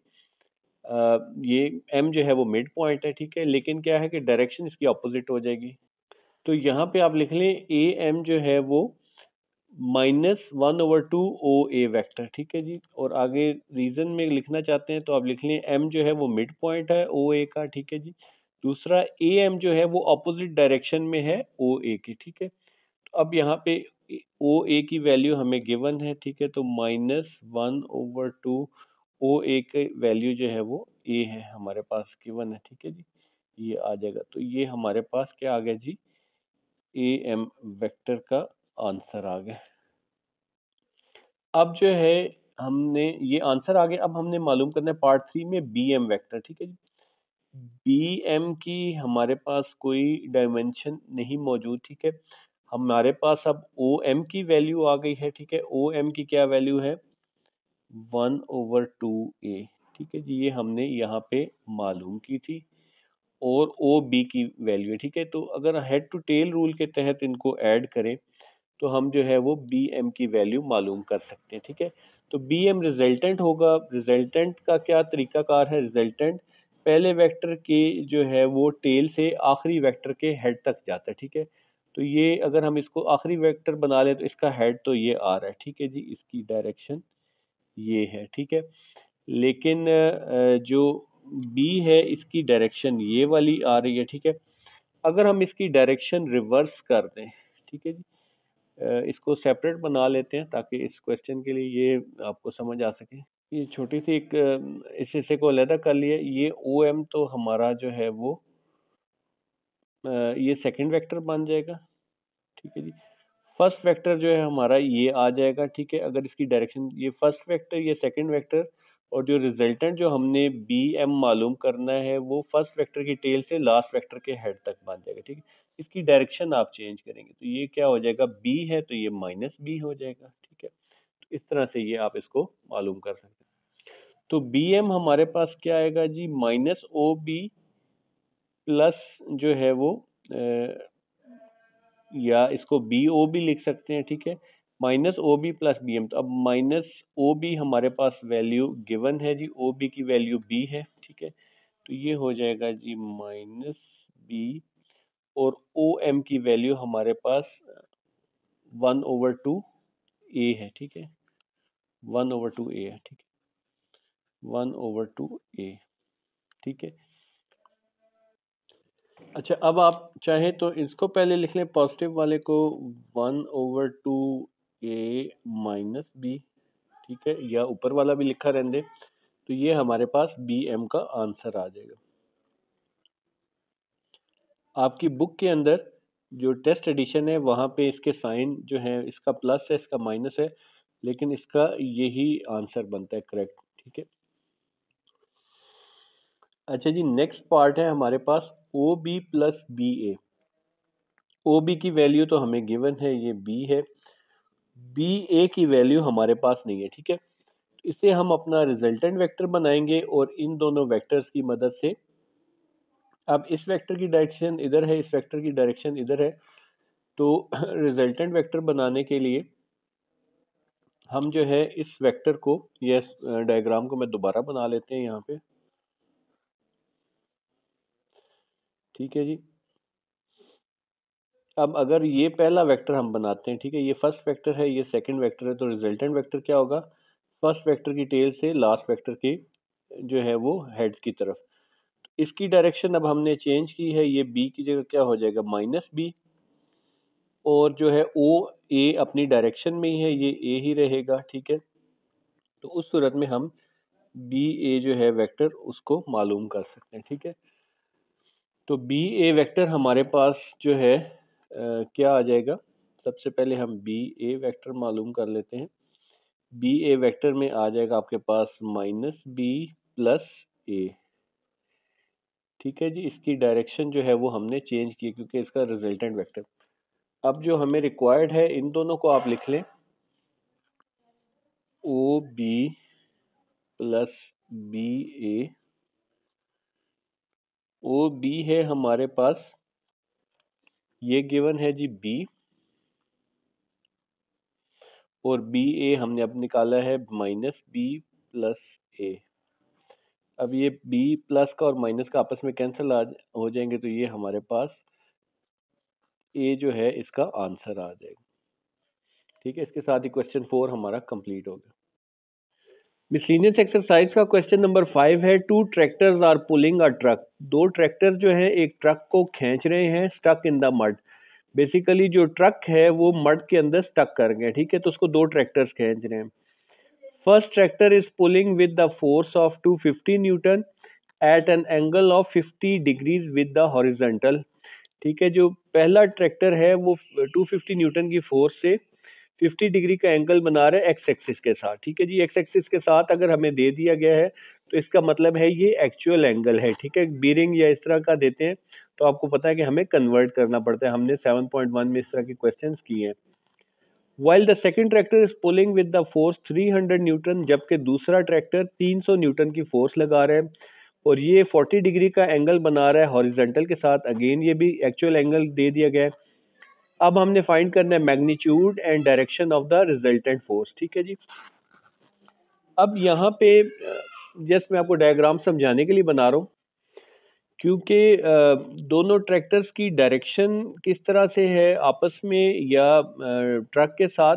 एम जो है वो मिड पॉइंट है। ठीक है, लेकिन क्या है कि डायरेक्शन इसकी ऑपोजिट हो जाएगी। तो यहाँ पे आप लिख लें ए एम जो है वो -1/2 ओ ए वेक्टर। ठीक है जी, और आगे रीजन में लिखना चाहते हैं तो आप लिख लें एम जो है वो मिड पॉइंट है ओ ए का। ठीक है जी, दूसरा ए एम जो है वो ऑपोजिट डायरेक्शन में है ओ ए की। ठीक है, तो अब यहाँ पे ओ ए की वैल्यू हमें गिवन है। ठीक है, तो -1/2 ओ ए की वैल्यू जो है वो ए है हमारे पास गिवन है। ठीक है जी, ये आ जाएगा, तो ये हमारे पास क्या आ गया जी, ए एम वेक्टर का आंसर आ गया। अब जो है हमने ये आंसर आ गया, अब हमने मालूम करना है पार्ट 3 में बी एम वैक्टर। ठीक है जी, बी एम की हमारे पास कोई डायमेंशन नहीं मौजूद। ठीक है, हमारे पास अब ओ एम की वैल्यू आ गई है। ठीक है, ओ एम की क्या वैल्यू है, 1/2 ए। ठीक है जी, ये हमने यहाँ पे मालूम की थी और ओ बी की वैल्यू है। ठीक है, तो अगर हेड टू टेल रूल के तहत इनको ऐड करें तो हम जो है वो बी एम की वैल्यू मालूम कर सकते हैं। ठीक है, तो बी एम रिजल्टेंट होगा। रिजल्टेंट का क्या तरीकाकार है? रिजल्टेंट पहले वेक्टर के जो है वो टेल से आखिरी वेक्टर के हेड तक जाता है। ठीक है, तो ये अगर हम इसको आखिरी वेक्टर बना लें तो इसका हेड तो ये आ रहा है। ठीक है जी, इसकी डायरेक्शन ये है। ठीक है, लेकिन जो बी है इसकी डायरेक्शन ये वाली आ रही है। ठीक है, अगर हम इसकी डायरेक्शन रिवर्स कर दें, ठीक है जी, इसको सेपरेट बना लेते हैं ताकि इस क्वेश्चन के लिए ये आपको समझ आ सके। ये छोटी सी एक इस हिस्से को अलहदा कर लिए। ये ओ एम तो हमारा जो है वो ये सेकंड वेक्टर बन जाएगा। ठीक है जी, फर्स्ट वेक्टर जो है हमारा ये आ जाएगा। ठीक है, अगर इसकी डायरेक्शन ये फर्स्ट वेक्टर ये सेकंड वेक्टर और जो रिजल्टेंट जो हमने बी एम मालूम करना है वो फर्स्ट वेक्टर की टेल से लास्ट वेक्टर के हेड तक बन जाएगा। ठीक है, इसकी डायरेक्शन आप चेंज करेंगे तो ये क्या हो जाएगा, बी है तो ये माइनस बी हो जाएगा। ठीक है, तो इस तरह से ये आप इसको मालूम कर सकते हैं। तो बी एम हमारे पास क्या आएगा जी, माइनस ओ बी प्लस जो है वो या इसको बी ओ भी लिख सकते हैं। ठीक है, minus O B plus B M. तो अब माइनस ओ बी हमारे पास वैल्यू गिवन है जी, ओ बी की वैल्यू बी है। ठीक है, तो ये हो जाएगा जी माइनस बी और ओ एम की वैल्यू हमारे पास 1/2 ए है। ठीक है, 1/2 ए है। ठीक है, 1/2 ए। ठीक है, अच्छा अब आप चाहें तो इसको पहले लिख लें पॉजिटिव वाले को, 1/2 ए माइनस बी। ठीक है, या ऊपर वाला भी लिखा रहने दे, तो ये हमारे पास बी एम का आंसर आ जाएगा। आपकी बुक के अंदर जो टेस्ट एडिशन है वहाँ पे इसके साइन जो है, इसका प्लस है इसका माइनस है, लेकिन इसका यही आंसर बनता है करेक्ट। ठीक है, अच्छा जी, नेक्स्ट पार्ट है हमारे पास ओ बी प्लस बी ए। ओ बी की वैल्यू तो हमें गिवन है, ये बी है। बी ए की वैल्यू हमारे पास नहीं है। ठीक है, इसे हम अपना रिजल्टेंट वेक्टर बनाएंगे और इन दोनों वेक्टर्स की मदद से, अब इस वेक्टर की डायरेक्शन इधर है, इस वेक्टर की डायरेक्शन इधर है, तो रिजल्टेंट वेक्टर बनाने के लिए हम जो है इस वेक्टर को, ये डायग्राम को मैं दोबारा बना लेते हैं यहाँ पे। ठीक है जी, अब अगर ये पहला वेक्टर हम बनाते हैं, ठीक है, ये फर्स्ट वेक्टर है ये सेकंड वेक्टर है, तो रिजल्टेंट वेक्टर क्या होगा, फर्स्ट वेक्टर की टेल से लास्ट वेक्टर के जो है वो हेड की तरफ। इसकी डायरेक्शन अब हमने चेंज की है, ये बी की जगह क्या हो जाएगा माइनस बी, और जो है ओ ए अपनी डायरेक्शन में ही है, ये ए ही रहेगा। ठीक है, तो उस सूरत में हम बी ए जो है वेक्टर उसको मालूम कर सकते हैं। ठीक है, तो बी ए वेक्टर हमारे पास जो है क्या आ जाएगा, सबसे पहले हम बी ए वेक्टर मालूम कर लेते हैं। बी ए वेक्टर में आ जाएगा आपके पास माइनस बी प्लस ए। ठीक है जी, इसकी डायरेक्शन जो है वो हमने चेंज की क्योंकि इसका रिजल्टेंट वेक्टर। अब जो हमें रिक्वायर्ड है इन दोनों को आप लिख लें, ओ बी प्लस बी ए। ओ बी है हमारे पास, ये गिवन है जी बी, और बी ए हमने अब निकाला है माइनस बी प्लस ए। अब ये बी प्लस का और माइनस का आपस में कैंसिल हो जाएंगे, तो ये हमारे पास ए जो है इसका आंसर आ जाएगा। ठीक है, इसके साथ ही क्वेश्चन 4 हमारा कंप्लीट हो गया। मिसलिनियस एक्सरसाइज का क्वेश्चन नंबर 5 है, 2 tractors are pulling a truck. दो ट्रैक्टर जो है एक ट्रक को खींच रहे हैं, stuck in the mud. Basically जो ट्रक है वो मड के अंदर स्टक कर गए। ठीक है, तो उसको दो ट्रैक्टर्स खींच रहे हैं। First tractor is pulling with the force of 250 newton at an angle of 50 degrees with the horizontal. ठीक है, जो पहला ट्रैक्टर है वो 250 न्यूटन की फोर्स से 50 डिग्री का एंगल बना रहे हैं एक्स एक्सिस के साथ। ठीक है जी, एक्स एक्सिस के साथ अगर हमें दे दिया गया है तो इसका मतलब है ये एक्चुअल एंगल है। ठीक है, बीरिंग या इस तरह का देते हैं तो आपको पता है कि हमें कन्वर्ट करना पड़ता है, हमने 7.1 में इस तरह के क्वेश्चंस किए हैं। While the second tractor is pulling with the force 300 Newton, जबकि दूसरा ट्रैक्टर 300 न्यूटन की फोर्स लगा रहा है और ये 40 डिग्री का एंगल बना रहा है हॉरिजॉन्टल के साथ। अगेन ये भी एक्चुअल एंगल दे दिया गया है। अब हमने फाइंड करना है magnitude and direction of the resultant force. ठीक है जी। अब यहाँ पे जस्ट मैं आपको डायग्राम समझाने के लिए बना रहा हूँ, क्योंकि दोनों ट्रैक्टर्स की डायरेक्शन किस तरह से है आपस में या ट्रक के साथ,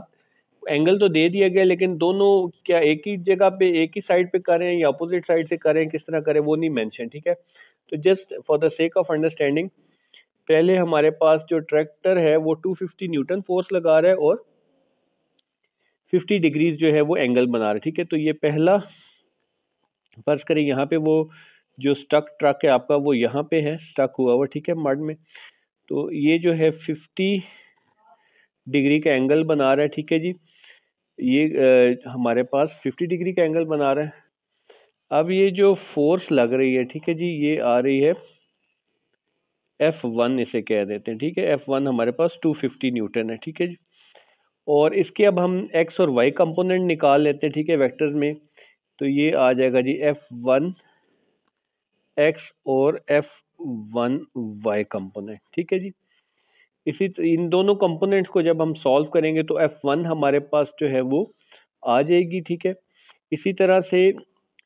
एंगल तो दे दिया गया, लेकिन दोनों क्या एक ही जगह पे एक ही साइड पे करें या अपोजिट साइड से करें, किस तरह करें, वो नहीं मेंशन। ठीक है, तो just for the sake of understanding, पहले हमारे पास जो ट्रैक्टर है वो 250 न्यूटन फोर्स लगा रहा है और 50 डिग्रीज जो है वो एंगल बना रहा है। ठीक है, तो ये पहला फर्ज करें यहाँ पे वो जो स्टक ट्रक है आपका वो यहाँ पे है स्टक हुआ हुआ। ठीक है, मड में, तो ये जो है 50 डिग्री का एंगल बना रहा है। ठीक है जी, ये हमारे पास 50 डिग्री का एंगल बना रहा है। अब ये जो फोर्स लग रही है, ठीक है जी, ये आ रही है F1 इसे कह देते हैं। ठीक है, F1 हमारे पास 250 न्यूटन है। ठीक है जी, और इसके अब हम x और y कंपोनेंट निकाल लेते हैं। ठीक है, वेक्टर्स में, तो ये आ जाएगा जी F1 x और F1 y कंपोनेंट। ठीक है जी, इन दोनों कंपोनेंट्स को जब हम सॉल्व करेंगे तो F1 हमारे पास जो है वो आ जाएगी। ठीक है, इसी तरह से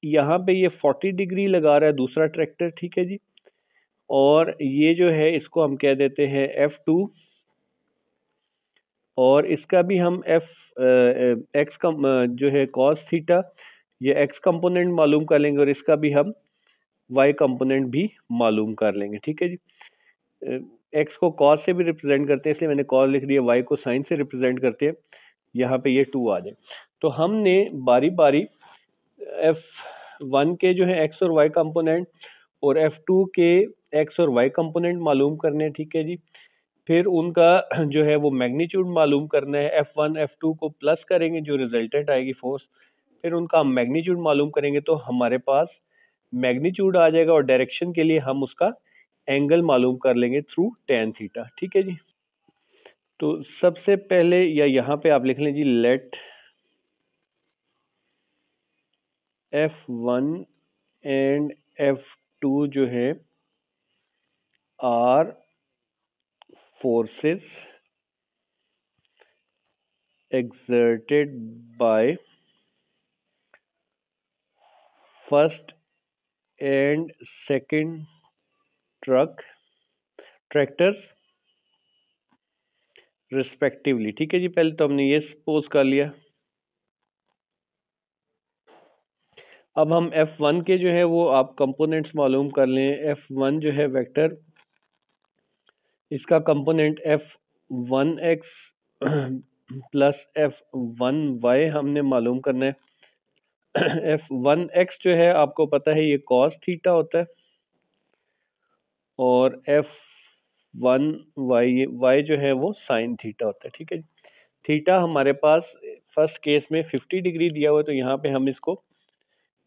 यहाँ पे ये 40 डिग्री लगा रहा है दूसरा ट्रैक्टर। ठीक है जी, और ये जो है इसको हम कह देते हैं F2, और इसका भी हम एक्स जो है कॉस थीटा, ये एक्स कंपोनेंट मालूम कर लेंगे और इसका भी हम वाई कंपोनेंट भी मालूम कर लेंगे। ठीक है जी, एक्स को कॉस से भी रिप्रेजेंट करते हैं, इसलिए मैंने कॉस लिख दिया, वाई को साइन से रिप्रेजेंट करते हैं, यहाँ पे ये 2 आ जाए। तो हमने बारी बारी F1 के जो है एक्स और वाई कंपोनेंट और F2 के एक्स और वाई कंपोनेंट मालूम करने हैं। ठीक है जी, फिर उनका जो है वो मैग्नीट्यूड मालूम करना है। F1 F2 को प्लस करेंगे, जो रिजल्टेंट आएगी फोर्स, फिर उनका हम मैग्नीट्यूड मालूम करेंगे, तो हमारे पास मैग्नीट्यूड आ जाएगा और डायरेक्शन के लिए हम उसका एंगल मालूम कर लेंगे थ्रू tan थीटा। ठीक है जी, तो सबसे पहले या यहाँ पे आप लिख लें जी, लेट F1 एंड F2 जो है are forces exerted by first and second tractors respectively. ठीक है जी, पहले तो हमने ये सपोज कर लिया। अब हम F1 के जो है वो आप कंपोनेंट्स मालूम कर लें। F1 जो है वेक्टर, इसका कंपोनेंट F1x प्लस F1y हमने मालूम करना है। F1x जो है आपको पता है ये कॉस थीटा होता है, और F1y जो है वो साइन थीटा होता है। ठीक है, थीटा हमारे पास फर्स्ट केस में 50 डिग्री दिया हुआ है, तो यहाँ पे हम इसको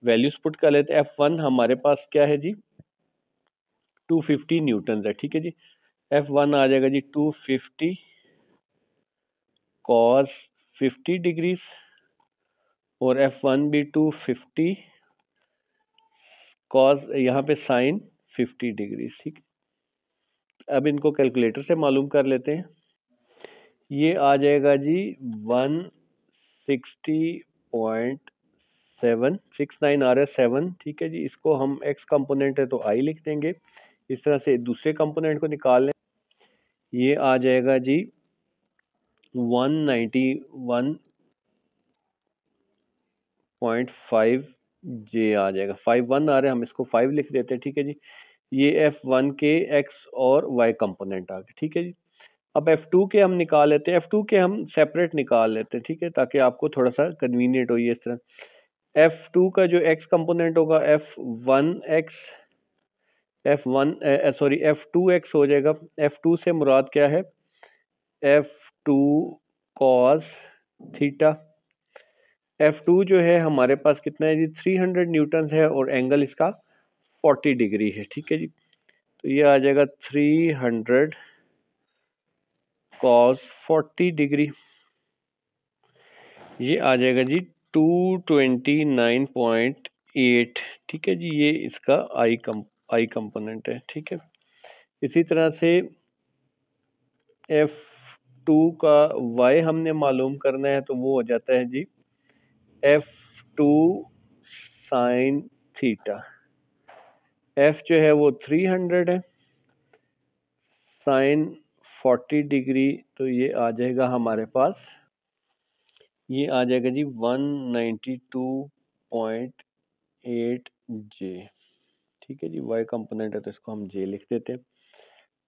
वैल्यूज पुट कर लेते हैं। F1 हमारे पास क्या है जी, 250 न्यूटन है। ठीक है जी, F1 आ जाएगा जी 250 कॉस 50 डिग्रीज, और F1 भी 250 कॉस यहाँ पे साइन 50 डिग्रीज। ठीक, अब इनको कैलकुलेटर से मालूम कर लेते हैं। ये आ जाएगा जी 160.769 आ रहा है 7। ठीक है जी, इसको हम x कंपोनेंट है तो i लिख देंगे। इस तरह से दूसरे कंपोनेंट को निकाल लें, ये आ जाएगा जी 191.5 जे आ जाएगा। 51 आ रहा है, हम इसको 5 लिख देते हैं। ठीक है जी, ये F1 के x और y कंपोनेंट आ गए। ठीक है जी, अब F2 के हम निकाल लेते हैं। F2 के हम सेपरेट निकाल लेते हैं। ठीक है, ताकि आपको थोड़ा सा कन्वीनियंट हो ये इस तरह। F2 का जो x कंपोनेंट होगा F1x, F2x हो जाएगा। F2 से मुराद क्या है, F2 cos थीटा। F2 जो है हमारे पास कितना है जी, 300 न्यूटन है और एंगल इसका 40 डिग्री है। ठीक है जी, तो ये आ जाएगा 300 cos 40 डिग्री। ये आ जाएगा जी 229.8। ठीक है जी, ये इसका आई कंपोनेंट है। ठीक है, इसी तरह से F2 का y हमने मालूम करना है, तो वो हो जाता है जी F2 साइन थीटा। F जो है वो 300 है, साइन 40 डिग्री, तो ये आ जाएगा हमारे पास, ये आ जाएगा जी 192.8 जे। ठीक है जी, y कंपोनेंट है तो इसको हम j लिख देते हैं।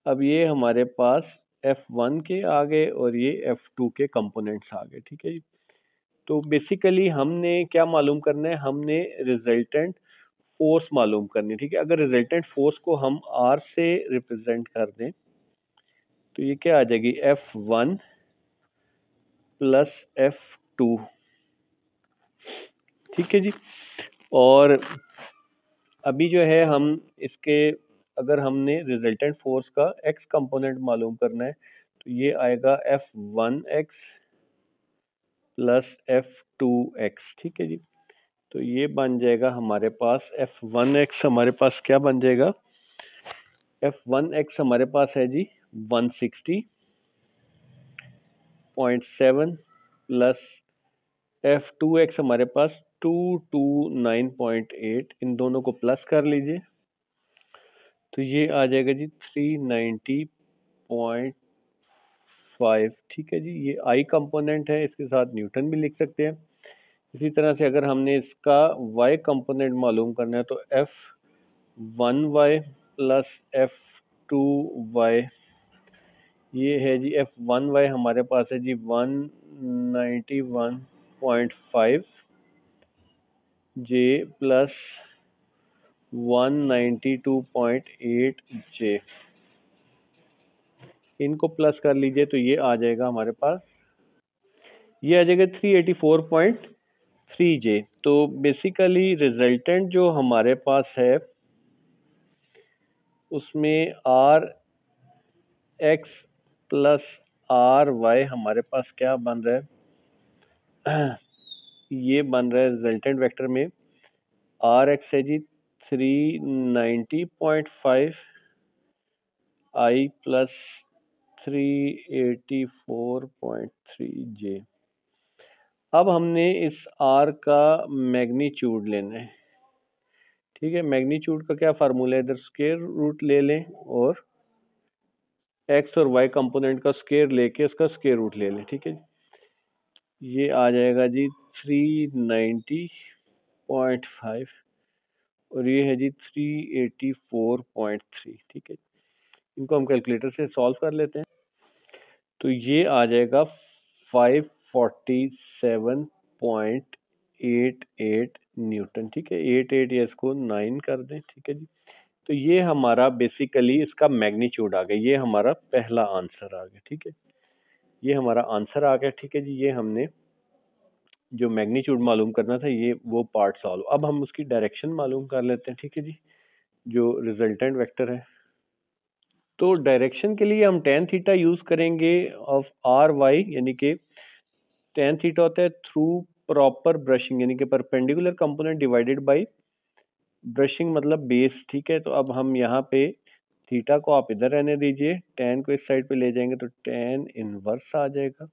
अब ये हमारे पास F1 के आ गए और ये F2 के कंपोनेंट्स आ गए। ठीक है जी, तो बेसिकली हमने क्या मालूम करना है, हमने रिजल्टेंट फोर्स मालूम करनी है। ठीक है, अगर रिजल्टेंट फोर्स को हम R से रिप्रेजेंट कर दें तो ये क्या आ जाएगी, F1 प्लस F2। ठीक है जी, और अभी जो है हम इसके, अगर हमने रिजल्टेंट फोर्स का x कंपोनेंट मालूम करना है तो ये आएगा F1x प्लस F2x। ठीक है जी, तो ये बन जाएगा हमारे पास F1x, हमारे पास क्या बन जाएगा, F1x हमारे पास है जी 160.7 प्लस F2x हमारे पास 229.8, इन दोनों को प्लस कर लीजिए तो ये आ जाएगा जी 390.5। ठीक है जी, ये आई कंपोनेंट है, इसके साथ न्यूटन भी लिख सकते हैं। इसी तरह से अगर हमने इसका y कंपोनेंट मालूम करना है तो F1y प्लस F2y, ये है जी F1y हमारे पास है जी 191.5 जे प्लस 192.8 जे, इनको प्लस कर लीजिए तो ये आ जाएगा हमारे पास, ये आ जाएगा 384.3 जे। तो बेसिकली रिजल्टेंट जो हमारे पास है उसमें R X plus R Y हमारे पास क्या बन रहा है, ये बन रहा है रिजल्टेंट वेक्टर में आर एक्स है जी 390.5 आई प्लस 384.3 जे। अब हमने इस आर का मैग्नीट्यूड लेना है। ठीक है, मैग्नीट्यूड का क्या फार्मूला है, इधर स्क्वायर रूट ले लें और एक्स और वाई कंपोनेंट का स्क्वायर लेके उसका स्क्वायर रूट ले लें। ठीक है, ये आ जाएगा जी 390.5 और ये है जी 384.3। ठीक है, इनको हम कैलकुलेटर से सॉल्व कर लेते हैं तो ये आ जाएगा 547.88 न्यूटन। ठीक है, 88 या इसको 9 कर दें। ठीक है जी, तो ये हमारा बेसिकली इसका मैग्नीट्यूड आ गया, ये हमारा पहला आंसर आ गया। ठीक है, ये हमारा आंसर आ गया। ठीक है जी, ये हमने जो मैग्नीट्यूड मालूम करना था ये वो पार्ट सॉल्व। अब हम उसकी डायरेक्शन मालूम कर लेते हैं। ठीक है जी, जो रिजल्टेंट वेक्टर है, तो डायरेक्शन के लिए हम टेन थीटा यूज करेंगे ऑफ आर वाई, यानी कि टेन थीटा होता है थ्रू प्रॉपर ब्रशिंग, यानी कि perpendicular component divided by brushing मतलब बेस। ठीक है, तो अब हम यहाँ पे थीटा को आप इधर रहने दीजिए, टेन को इस साइड पे ले जाएंगे तो टेन इनवर्स आ जाएगा।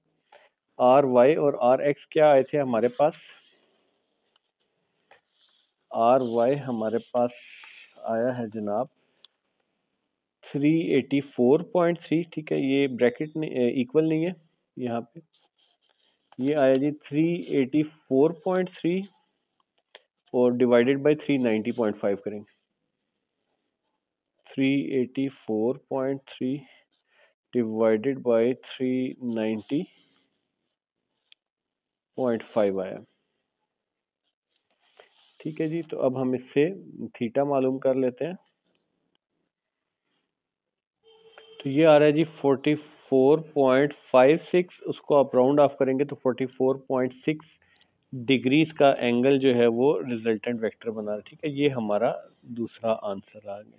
आर वाई और आर एक्स क्या आए थे हमारे पास, आर वाई हमारे पास आया है जनाब 384.3। ठीक है, ये ब्रैकेट नहीं, इक्वल नहीं है यहाँ पे, ये आया जी 384.3 और डिवाइडेड बाय 390.5 करेंगे, 384.3 डिवाइडेड बाय 390.5 आया। ठीक है जी, तो अब हम इससे थीटा मालूम कर लेते हैं तो ये आ रहा है जी 44.56, उसको आप राउंड ऑफ करेंगे तो 44.6 डिग्रीज का एंगल जो है वो रिजल्टेंट वेक्टर बना रहा है। ठीक है, ये हमारा दूसरा आंसर आ गया।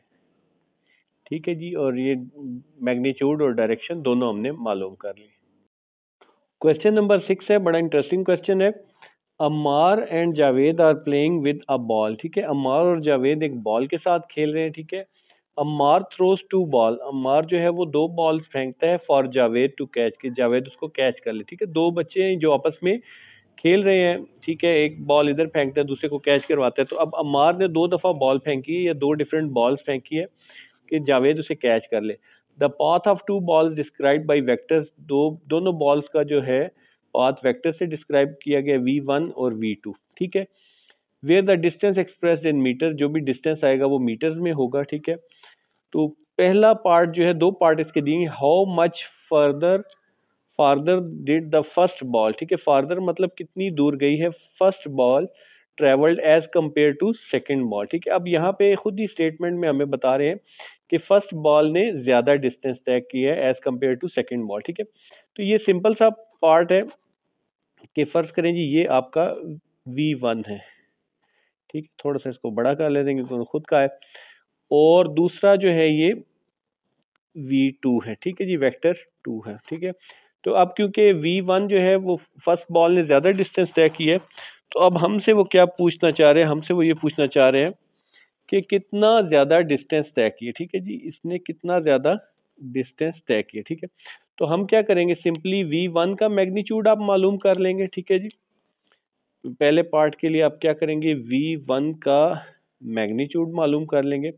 ठीक है जी, और ये मैग्नीट्यूड और डायरेक्शन दोनों हमने मालूम कर ली। क्वेश्चन नंबर 6 है, बड़ा इंटरेस्टिंग क्वेश्चन है। Ammar and Javed are playing with a ball. ठीक है, अम्मार और जावेद एक बॉल के साथ खेल रहे हैं। ठीक है, Ammar throws two ball, Ammar जो है वो दो बॉल्स फेंकता है फॉर जावेद टू कैच, कि जावेद उसको कैच कर ले। ठीक है, दो बच्चे हैं जो आपस में खेल रहे हैं। ठीक है, एक बॉल इधर फेंकता है, दूसरे को कैच करवाता है। तो अब अम्मार ने दो दफ़ा बॉल फेंकी है या दो डिफरेंट बॉल्स फेंकी है कि जावेद उसे कैच कर ले। The path of two balls describe by vectors, दोनों बॉल्स का जो है पाथ वेक्टर से डिस्क्राइब किया गया, v1 और v2। ठीक है, where the distance expressed in metre, जो भी डिस्टेंस आएगा वो मीटर्स में होगा। ठीक है, तो पहला पार्ट जो है, दो पार्ट इसके दिए, how much further farther did the first ball. ठीक है, फार्दर मतलब कितनी दूर गई है first ball travelled as compare to second ball. ठीक है, अब यहाँ पे खुद ही स्टेटमेंट में हमें बता रहे हैं कि फर्स्ट बॉल ने ज्यादा डिस्टेंस तय किया है as compare to second ball. ठीक है, तो ये सिंपल सा पार्ट है कि फर्ज करें जी ये आपका v1 है। ठीक है, थोड़ा सा इसको बड़ा कर लेते हैं क्योंकि खुद का है, और दूसरा जो है ये v2 है। ठीक है जी, वेक्टर 2 है। ठीक है, तो अब क्योंकि v1 जो है वो फर्स्ट बॉल ने ज़्यादा डिस्टेंस तय की है, तो अब हमसे वो क्या पूछना चाह रहे हैं, हमसे वो ये पूछना चाह रहे हैं कि कितना ज़्यादा डिस्टेंस तय किया। ठीक है जी, इसने कितना ज़्यादा डिस्टेंस तय किया। ठीक है, तो हम क्या करेंगे, सिंपली v1 का मैग्नीट्यूड आप मालूम कर लेंगे। ठीक है जी, पहले पार्ट के लिए आप क्या करेंगे, v1 का मैग्नीट्यूड मालूम कर लेंगे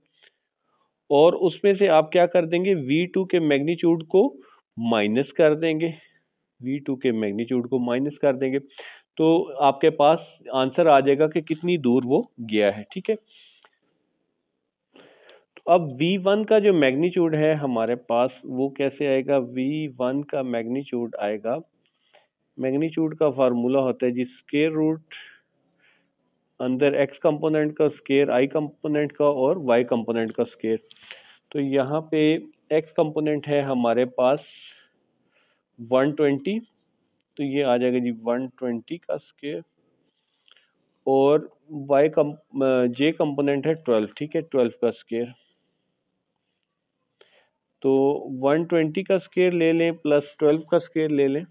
और उसमें से आप क्या कर देंगे, v2 के मैग्नीट्यूड को माइनस कर देंगे, v2 के मैग्नीट्यूड को माइनस कर देंगे, तो आपके पास आंसर आ जाएगा कि कितनी दूर वो गया है। ठीक है, तो अब v1 का जो मैग्नीट्यूड है हमारे पास वो कैसे आएगा, v1 का मैग्नीट्यूड आएगा, मैग्नीट्यूड का फार्मूला होता है जी स्क्वायर रूट अंदर x कंपोनेंट का स्क्वायर, y कंपोनेंट का और y कंपोनेंट का स्क्वायर। तो यहाँ पे x कंपोनेंट है हमारे पास 120, तो ये आ जाएगा जी 120 का स्क्वायर, और j कंपोनेंट है 12। ठीक है, 12 का स्क्वायर, तो 120 का स्क्वायर ले लें प्लस 12 का स्क्वायर ले लें,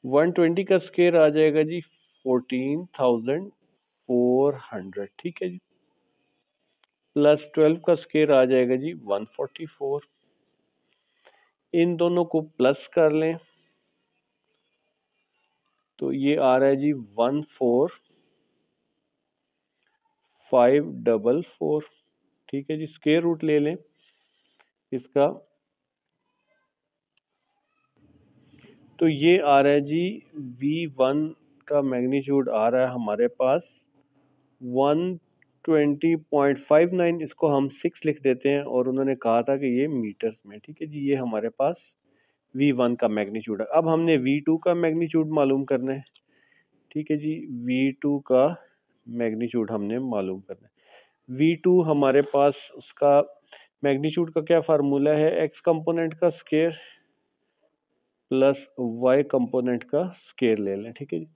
120 का स्क्वायर आ जाएगा जी 14,400। ठीक है जी, प्लस 12 का स्क्वायर आ जाएगा जी 144। इन दोनों को प्लस कर लें तो ये आ रहा है जी 14,544। ठीक है जी, स्क्वायर रूट ले लें इसका, तो ये आ रहा है जी v1 का मैग्नीट्यूड आ रहा है हमारे पास 120.59, इसको हम 6 लिख देते हैं और उन्होंने कहा था कि ये मीटर्स में। ठीक है जी, ये हमारे पास v1 का मैग्नीट्यूड है। अब हमने v2 का मैग्नीट्यूड मालूम करना है। ठीक है जी, v2 का मैग्नीट्यूड हमने मालूम करना है। v2 हमारे पास उसका मैग्नीट्यूड का क्या फार्मूला है, x कंपोनेंट का स्क्वायर प्लस y कंपोनेंट का स्क्वायर ले लें। ठीक है जी,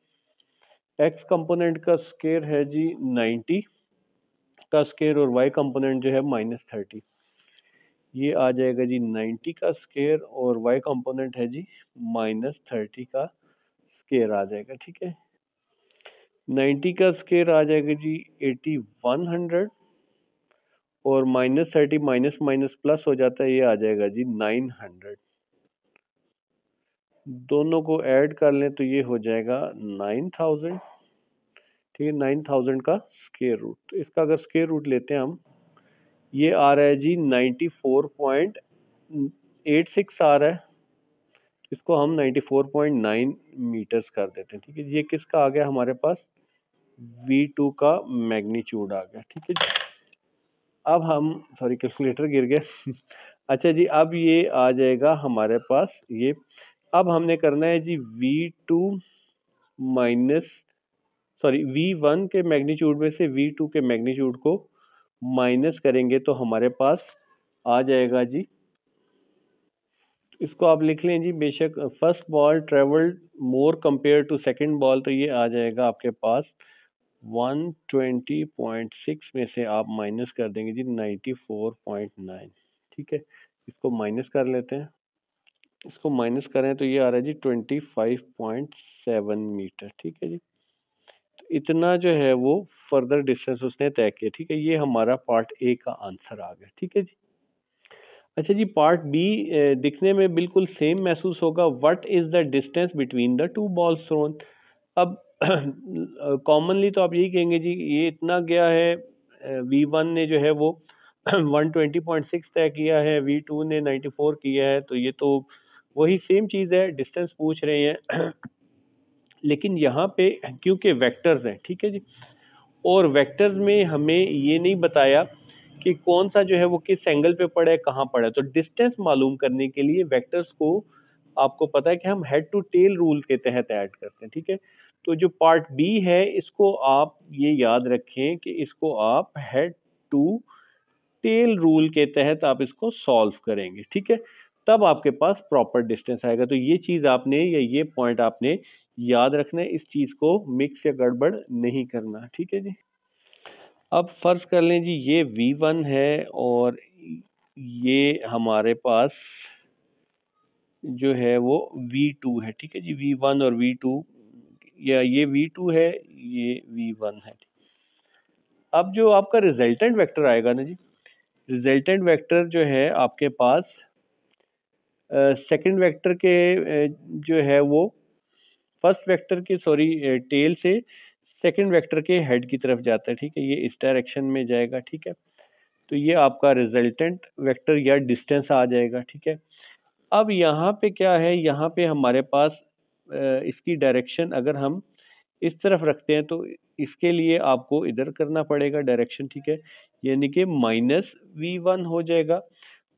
x कंपोनेंट का स्क्वायर है जी 90 का स्क्वायर और y कंपोनेंट जो है -30, ये आ जाएगा जी 90 का स्क्वायर और y कंपोनेंट है जी -30 का स्क्वायर आ जाएगा। ठीक है, 90 का स्क्वायर आ जाएगा जी 8100, और -30 माइनस माइनस प्लस हो जाता है, ये आ जाएगा जी 900। दोनों को ऐड कर लें तो ये हो जाएगा 9000। ठीक है, 9000 का स्क्वायर रूट, तो इसका अगर स्क्वायर रूट लेते हैं हम, ये आ रहा है जी 94.86 आ रहा है, इसको हम 94.9 मीटर्स कर देते हैं। ठीक है, ये किसका आ गया हमारे पास, v2 का मैग्नीट्यूड आ गया। ठीक है जी, अब हम, सॉरी कैलकुलेटर गिर गया अच्छा जी, अब ये आ जाएगा हमारे पास ये, अब हमने करना है जी v2 माइनस, सॉरी v1 के मैग्नीट्यूड में से v2 के मैग्नीट्यूड को माइनस करेंगे तो हमारे पास आ जाएगा जी, इसको आप लिख लें जी बेशक, first ball travelled more compare to second ball, तो ये आ जाएगा आपके पास 120.6 में से आप माइनस कर देंगे जी 94.9। ठीक है, इसको माइनस कर लेते हैं, इसको माइनस करें तो ये आ रहा है जी 25.7 मीटर। ठीक है जी, तो इतना जो है वो फर्दर डिस्टेंस उसने तय किया। ठीक है, ये हमारा पार्ट ए का आंसर आ गया। ठीक है जी। अच्छा जी, पार्ट बी दिखने में बिल्कुल सेम महसूस होगा। What is the distance between the two balls thrown. अब कॉमनली तो आप यही कहेंगे जी ये इतना गया है, V1 ने जो है वो 120.6 तय किया है, V2 ने 94 किया है, तो ये तो वही सेम चीज़ है, डिस्टेंस पूछ रहे हैं। लेकिन यहाँ पे क्योंकि वेक्टर्स हैं, ठीक है जी, और वेक्टर्स में हमें ये नहीं बताया कि कौन सा जो है वो किस एंगल पे पड़ा है, कहाँ पड़ा है। तो डिस्टेंस मालूम करने के लिए वेक्टर्स को आपको पता है कि हम हेड टू टेल रूल के तहत ऐड करते हैं। ठीक है, तो जो पार्ट बी है इसको आप ये याद रखें कि इसको आप हेड टू टेल रूल के तहत आप इसको सॉल्व करेंगे। ठीक है, तब आपके पास प्रॉपर डिस्टेंस आएगा। तो ये चीज़ आपने या ये पॉइंट आपने याद रखना है, इस चीज़ को मिक्स या गड़बड़ नहीं करना। ठीक है जी। अब फर्ज कर लें जी ये V1 है और ये हमारे पास जो है वो V2 है। ठीक है जी, V1 और V2, या ये V2 है, ये V1 है। अब जो आपका रिजल्टेंट वेक्टर आएगा ना जी, रिजल्टेंट वेक्टर जो है आपके पास सेकंड वेक्टर के जो है वो फर्स्ट वेक्टर के टेल से सेकंड वेक्टर के हेड की तरफ जाता है। ठीक है, ये इस डायरेक्शन में जाएगा। ठीक है, तो ये आपका रिजल्टेंट वेक्टर या डिस्टेंस आ जाएगा। ठीक है, अब यहाँ पे क्या है, यहाँ पे हमारे पास इसकी डायरेक्शन अगर हम इस तरफ रखते हैं तो इसके लिए आपको इधर करना पड़ेगा डायरेक्शन। ठीक है, यानी कि -V1 हो जाएगा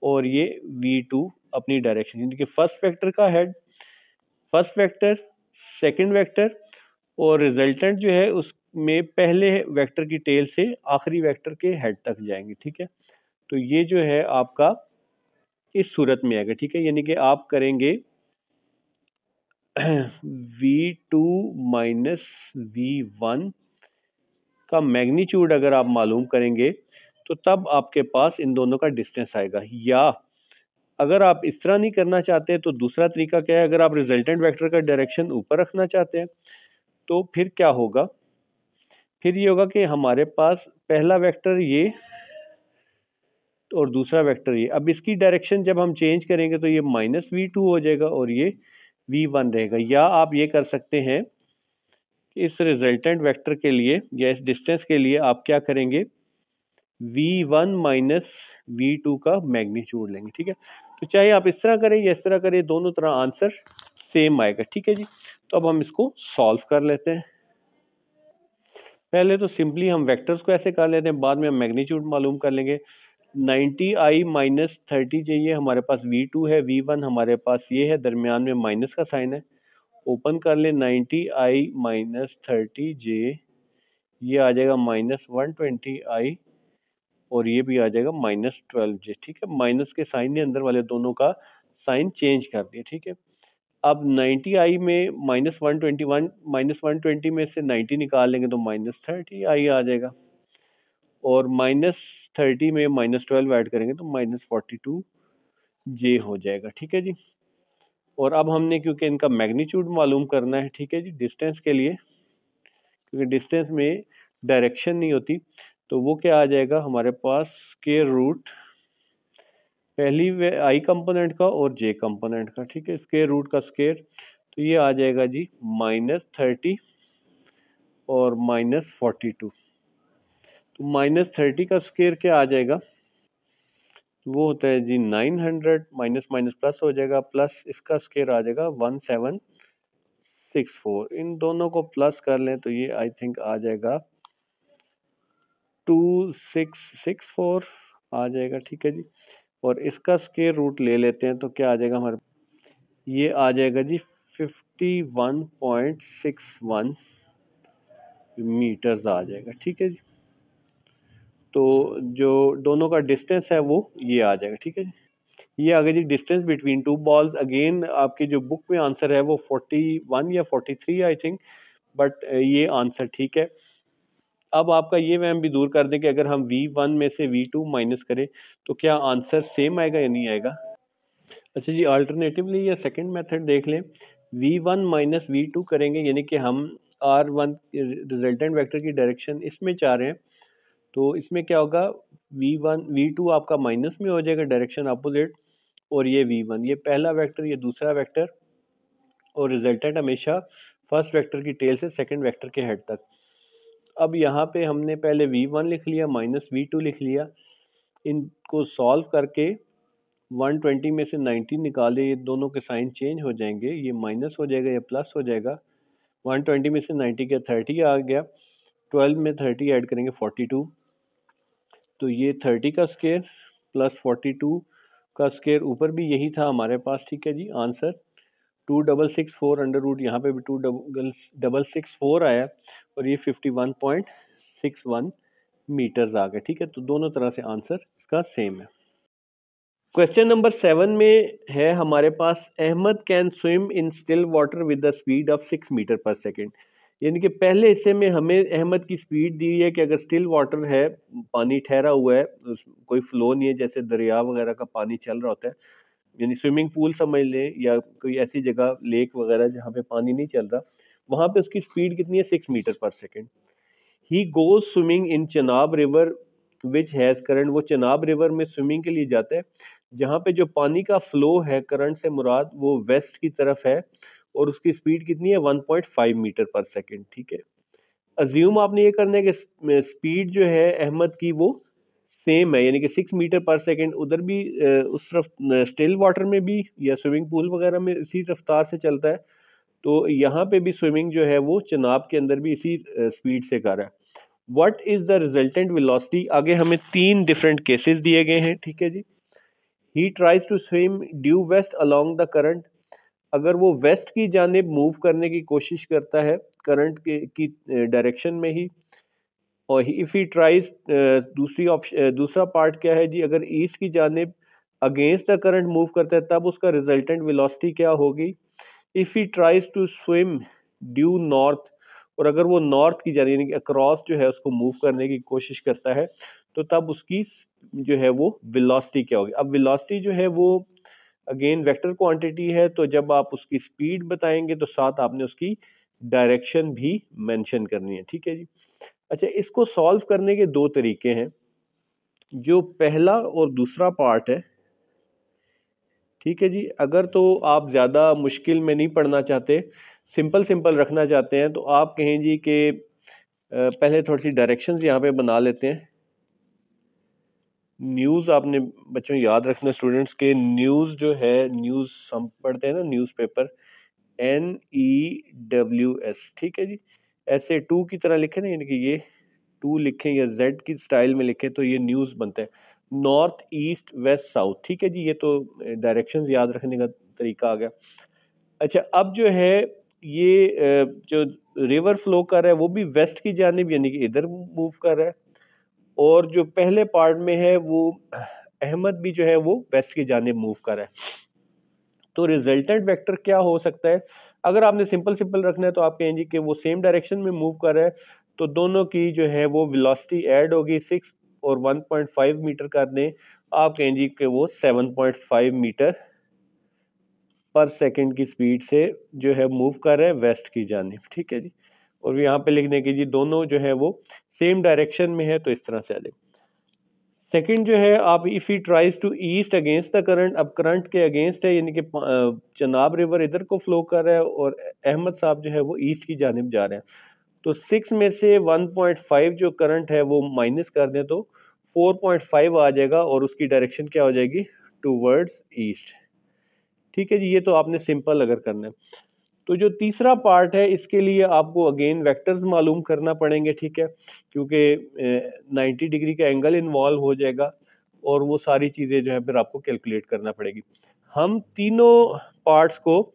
और ये V2 अपनी डायरेक्शन, यानी कि फर्स्ट वेक्टर का head, first vector, second vector, और रिजल्टेंट जो है उसमें पहले वेक्टर की टेल से आखिरी वेक्टर के हेड तक जाएंगे। ठीक है, तो ये जो है आपका इस सूरत में आएगा। ठीक है, यानी कि आप करेंगे V2 माइनस V1 का मैग्नीट्यूड अगर आप मालूम करेंगे तो तब आपके पास इन दोनों का डिस्टेंस आएगा। या अगर आप इस तरह नहीं करना चाहते तो दूसरा तरीका क्या है, अगर आप रिजल्टेंट वेक्टर का डायरेक्शन ऊपर रखना चाहते हैं तो फिर क्या होगा, फिर ये होगा कि हमारे पास पहला वेक्टर ये और दूसरा वेक्टर ये। अब इसकी डायरेक्शन जब हम चेंज करेंगे तो ये -V2 हो जाएगा और ये V1 रहेगा। या आप ये कर सकते हैं कि इस रिजल्टेंट वेक्टर के लिए या इस डिस्टेंस के लिए आप क्या करेंगे, V1 माइनस V2 का मैग्नीट्यूड लेंगे। ठीक है, तो चाहे आप इस तरह करें या इस तरह करें, दोनों तरह आंसर सेम आएगा। ठीक है जी, तो अब हम इसको सॉल्व कर लेते हैं। पहले तो सिंपली हम वेक्टर्स को ऐसे कर लेते हैं, बाद में हम मैग्नीट्यूड मालूम कर लेंगे। 90i माइनस 30j ये हमारे पास V2 है, V1 हमारे पास ये है, दरमियान में माइनस का साइन है। ओपन कर ले, 90i माइनस 30j ये आ जाएगा -120i और ये भी आ जाएगा -12j। ठीक है, माइनस के साइन ने अंदर वाले दोनों का साइन चेंज कर दिया। ठीक है, अब 90i में -120 में से 90 निकाल लेंगे तो -30i आ जाएगा, और -30 में -12 ऐड करेंगे तो -42j हो जाएगा। ठीक है जी, और अब हमने क्योंकि इनका मैग्नीट्यूड मालूम करना है, ठीक है जी, डिस्टेंस के लिए, क्योंकि डिस्टेंस में डायरेक्शन नहीं होती, तो वो क्या आ जाएगा हमारे पास, स्क्वायर रूट पहली आई कंपोनेंट का और जे कंपोनेंट का। ठीक है, स्क्वायर रूट का स्क्वायर, तो ये आ जाएगा जी -30 और -42। तो -30 का स्क्वायर क्या आ जाएगा, वो होता है जी 900, माइनस माइनस प्लस हो जाएगा, प्लस इसका स्क्वायर आ जाएगा 1764। इन दोनों को प्लस कर लें तो ये आई थिंक आ जाएगा 2664 आ जाएगा। ठीक है जी, और इसका स्क्वायर रूट ले लेते हैं तो क्या आ जाएगा हमारे, ये आ जाएगा जी 51.61 मीटर्स आ जाएगा। ठीक है जी, तो जो दोनों का डिस्टेंस है वो ये आ जाएगा। ठीक है जी, ये आ गया जी distance between two balls. Again आपकी जो बुक में आंसर है वो 41 या 43 आई थिंक, बट ये आंसर ठीक है। अब आपका ये वहम भी दूर कर दें कि अगर हम V1 में से V2 माइनस करें तो क्या आंसर सेम आएगा या नहीं आएगा। अच्छा जी, अल्टरनेटिवली या सेकंड मेथड देख लें, v1 माइनस v2 करेंगे, यानी कि हम r1 रिजल्टेंट वेक्टर की डायरेक्शन इसमें चाह रहे हैं, तो इसमें क्या होगा, v1 v2 आपका माइनस में हो जाएगा, डायरेक्शन अपोजिट, और ये v1, ये पहला वेक्टर, ये दूसरा वेक्टर, और रिजल्टेंट हमेशा फर्स्ट वेक्टर की टेल से सेकंड वेक्टर के हेड तक। अब यहाँ पे हमने पहले v1 लिख लिया माइनस v2 लिख लिया, इनको सॉल्व करके 120 में से 90 निकाले, ये दोनों के साइन चेंज हो जाएंगे, ये माइनस हो जाएगा, ये प्लस हो जाएगा। 120 में से 90 का 30 आ गया, 12 में 30 ऐड करेंगे 42, तो ये 30 का स्क्वायर प्लस 42 का स्क्वायर, ऊपर भी यही था हमारे पास, ठीक है जी। आंसर 2664 अंडर रूट, यहाँ पे भी 2664 आया, और ये 51.61 मीटर्स आ गए, ठीक है। तो दोनों तरह से आंसर इसका सेम है। क्वेश्चन नंबर 7 में है हमारे पास, Ahmed can swim in still water with the speed of 6 metre per second. यानी कि पहले हिस्से में हमें अहमद की स्पीड दी है कि अगर स्टिल वाटर है, पानी ठहरा हुआ है, कोई फ्लो नहीं है, जैसे दरिया वगैरह का पानी चल रहा होता है, यानी स्विमिंग पूल समझ लें, या कोई ऐसी जगह लेक वगैरह जहाँ पे पानी नहीं चल रहा, वहाँ पे उसकी स्पीड कितनी है, 6 metre per second. He goes swimming in Chenab river which has current, वो चनाब रिवर में स्विमिंग के लिए जाता है जहाँ पे जो पानी का फ्लो है, करंट से मुराद वो वेस्ट की तरफ है, और उसकी स्पीड कितनी है, 1.5 मीटर पर सेकेंड, ठीक है। अज्यूम आपने ये करना है कि स्पीड जो है अहमद की वो सेम है, यानी कि 6 मीटर पर सेकेंड, उधर भी उस तरफ स्टिल वाटर में भी या स्विमिंग पूल वगैरह में इसी रफ्तार से चलता है, तो यहाँ पे भी स्विमिंग जो है वो चनाब के अंदर भी इसी स्पीड से कर रहा है। What is the resultant velocity, आगे हमें 3 डिफरेंट केसेस दिए गए हैं, ठीक है जी। He tries to swim due west along the current, अगर वो वेस्ट की जानिब मूव करने की कोशिश करता है करंट के की डायरेक्शन में ही, और इफ़ ही ट्राइज, दूसरा पार्ट क्या है जी, अगर ईस्ट की जानिब अगेंस्ट द करंट मूव करता है तब उसका रिजल्टेंट वेलोसिटी क्या होगी। If he tries to swim due north, और अगर वो नॉर्थ की जानिब यानी कि अक्रॉस जो है उसको मूव करने की कोशिश करता है, तो तब उसकी जो है वो वेलोसिटी क्या होगी। अब वेलोसिटी जो है वो अगेन वेक्टर क्वांटिटी है, तो जब आप उसकी स्पीड बताएंगे तो साथ आपने उसकी डायरेक्शन भी मेंशन करनी है, ठीक है जी। अच्छा, इसको सॉल्व करने के 2 तरीके हैं, जो पहला और दूसरा पार्ट है, ठीक है जी। अगर तो आप ज़्यादा मुश्किल में नहीं पढ़ना चाहते, सिंपल सिंपल रखना चाहते हैं, तो आप कहें जी कि पहले थोड़ी सी डायरेक्शंस यहाँ पे बना लेते हैं। न्यूज़ आपने बच्चों याद रखना, स्टूडेंट्स के न्यूज़ जो है, न्यूज़ हम पढ़ते हैं ना, न्यूज़पेपर, NEWS, ठीक है जी। ऐसे 2 की तरह लिखे ना, यानी कि ये 2 लिखें या Z की स्टाइल में लिखें तो ये न्यूज़ बनता है। नॉर्थ ईस्ट वेस्ट साउथ, ठीक है जी। ये तो डायरेक्शंस याद रखने का तरीका आ गया। अच्छा, अब जो है ये जो रिवर फ्लो कर रहा है वो भी वेस्ट की जानिब, यानी कि इधर मूव कर रहा है, और जो पहले पार्ट में है वो अहमद भी जो है वो वेस्ट की जानिब मूव कर रहा है। तो रिजल्टेंट वेक्टर क्या हो सकता है, अगर आपने सिंपल सिंपल रखना है तो आप कहेंगे कि वो सेम डायरेक्शन में मूव कर रहा है, तो दोनों की जो है वो वेलोसिटी ऐड होगी, 6 और 1.5 मीटर कर दें, आप कहेंगे कि वो 7.5 मीटर पर सेकंड की स्पीड से जो है मूव कर रहा है वेस्ट की जानिब, ठीक है जी। और यहाँ पे लिखने की जी दोनों जो है वो सेम डायरेक्शन में है, तो इस तरह से आ जाए। सेकंड जो है, आप if he tries to east against the current, अब करंट के अगेंस्ट है, यानी कि चनाब रिवर इधर को फ्लो कर रहा है और अहमद साहब जो है वो ईस्ट की जानिब जा रहे हैं, तो 6 में से 1.5 जो करंट है वो माइनस कर दें तो 4.5 आ जाएगा, और उसकी डायरेक्शन क्या हो जाएगी, टूवर्ड्स ईस्ट, ठीक है जी। ये तो आपने सिंपल अगर करना है, तो जो तीसरा पार्ट है इसके लिए आपको अगेन वेक्टर्स मालूम करना पड़ेंगे, ठीक है, क्योंकि 90 डिग्री का एंगल इन्वॉल्व हो जाएगा, और वो सारी चीज़ें जो है फिर आपको कैलकुलेट करना पड़ेगी। हम तीनों पार्ट्स को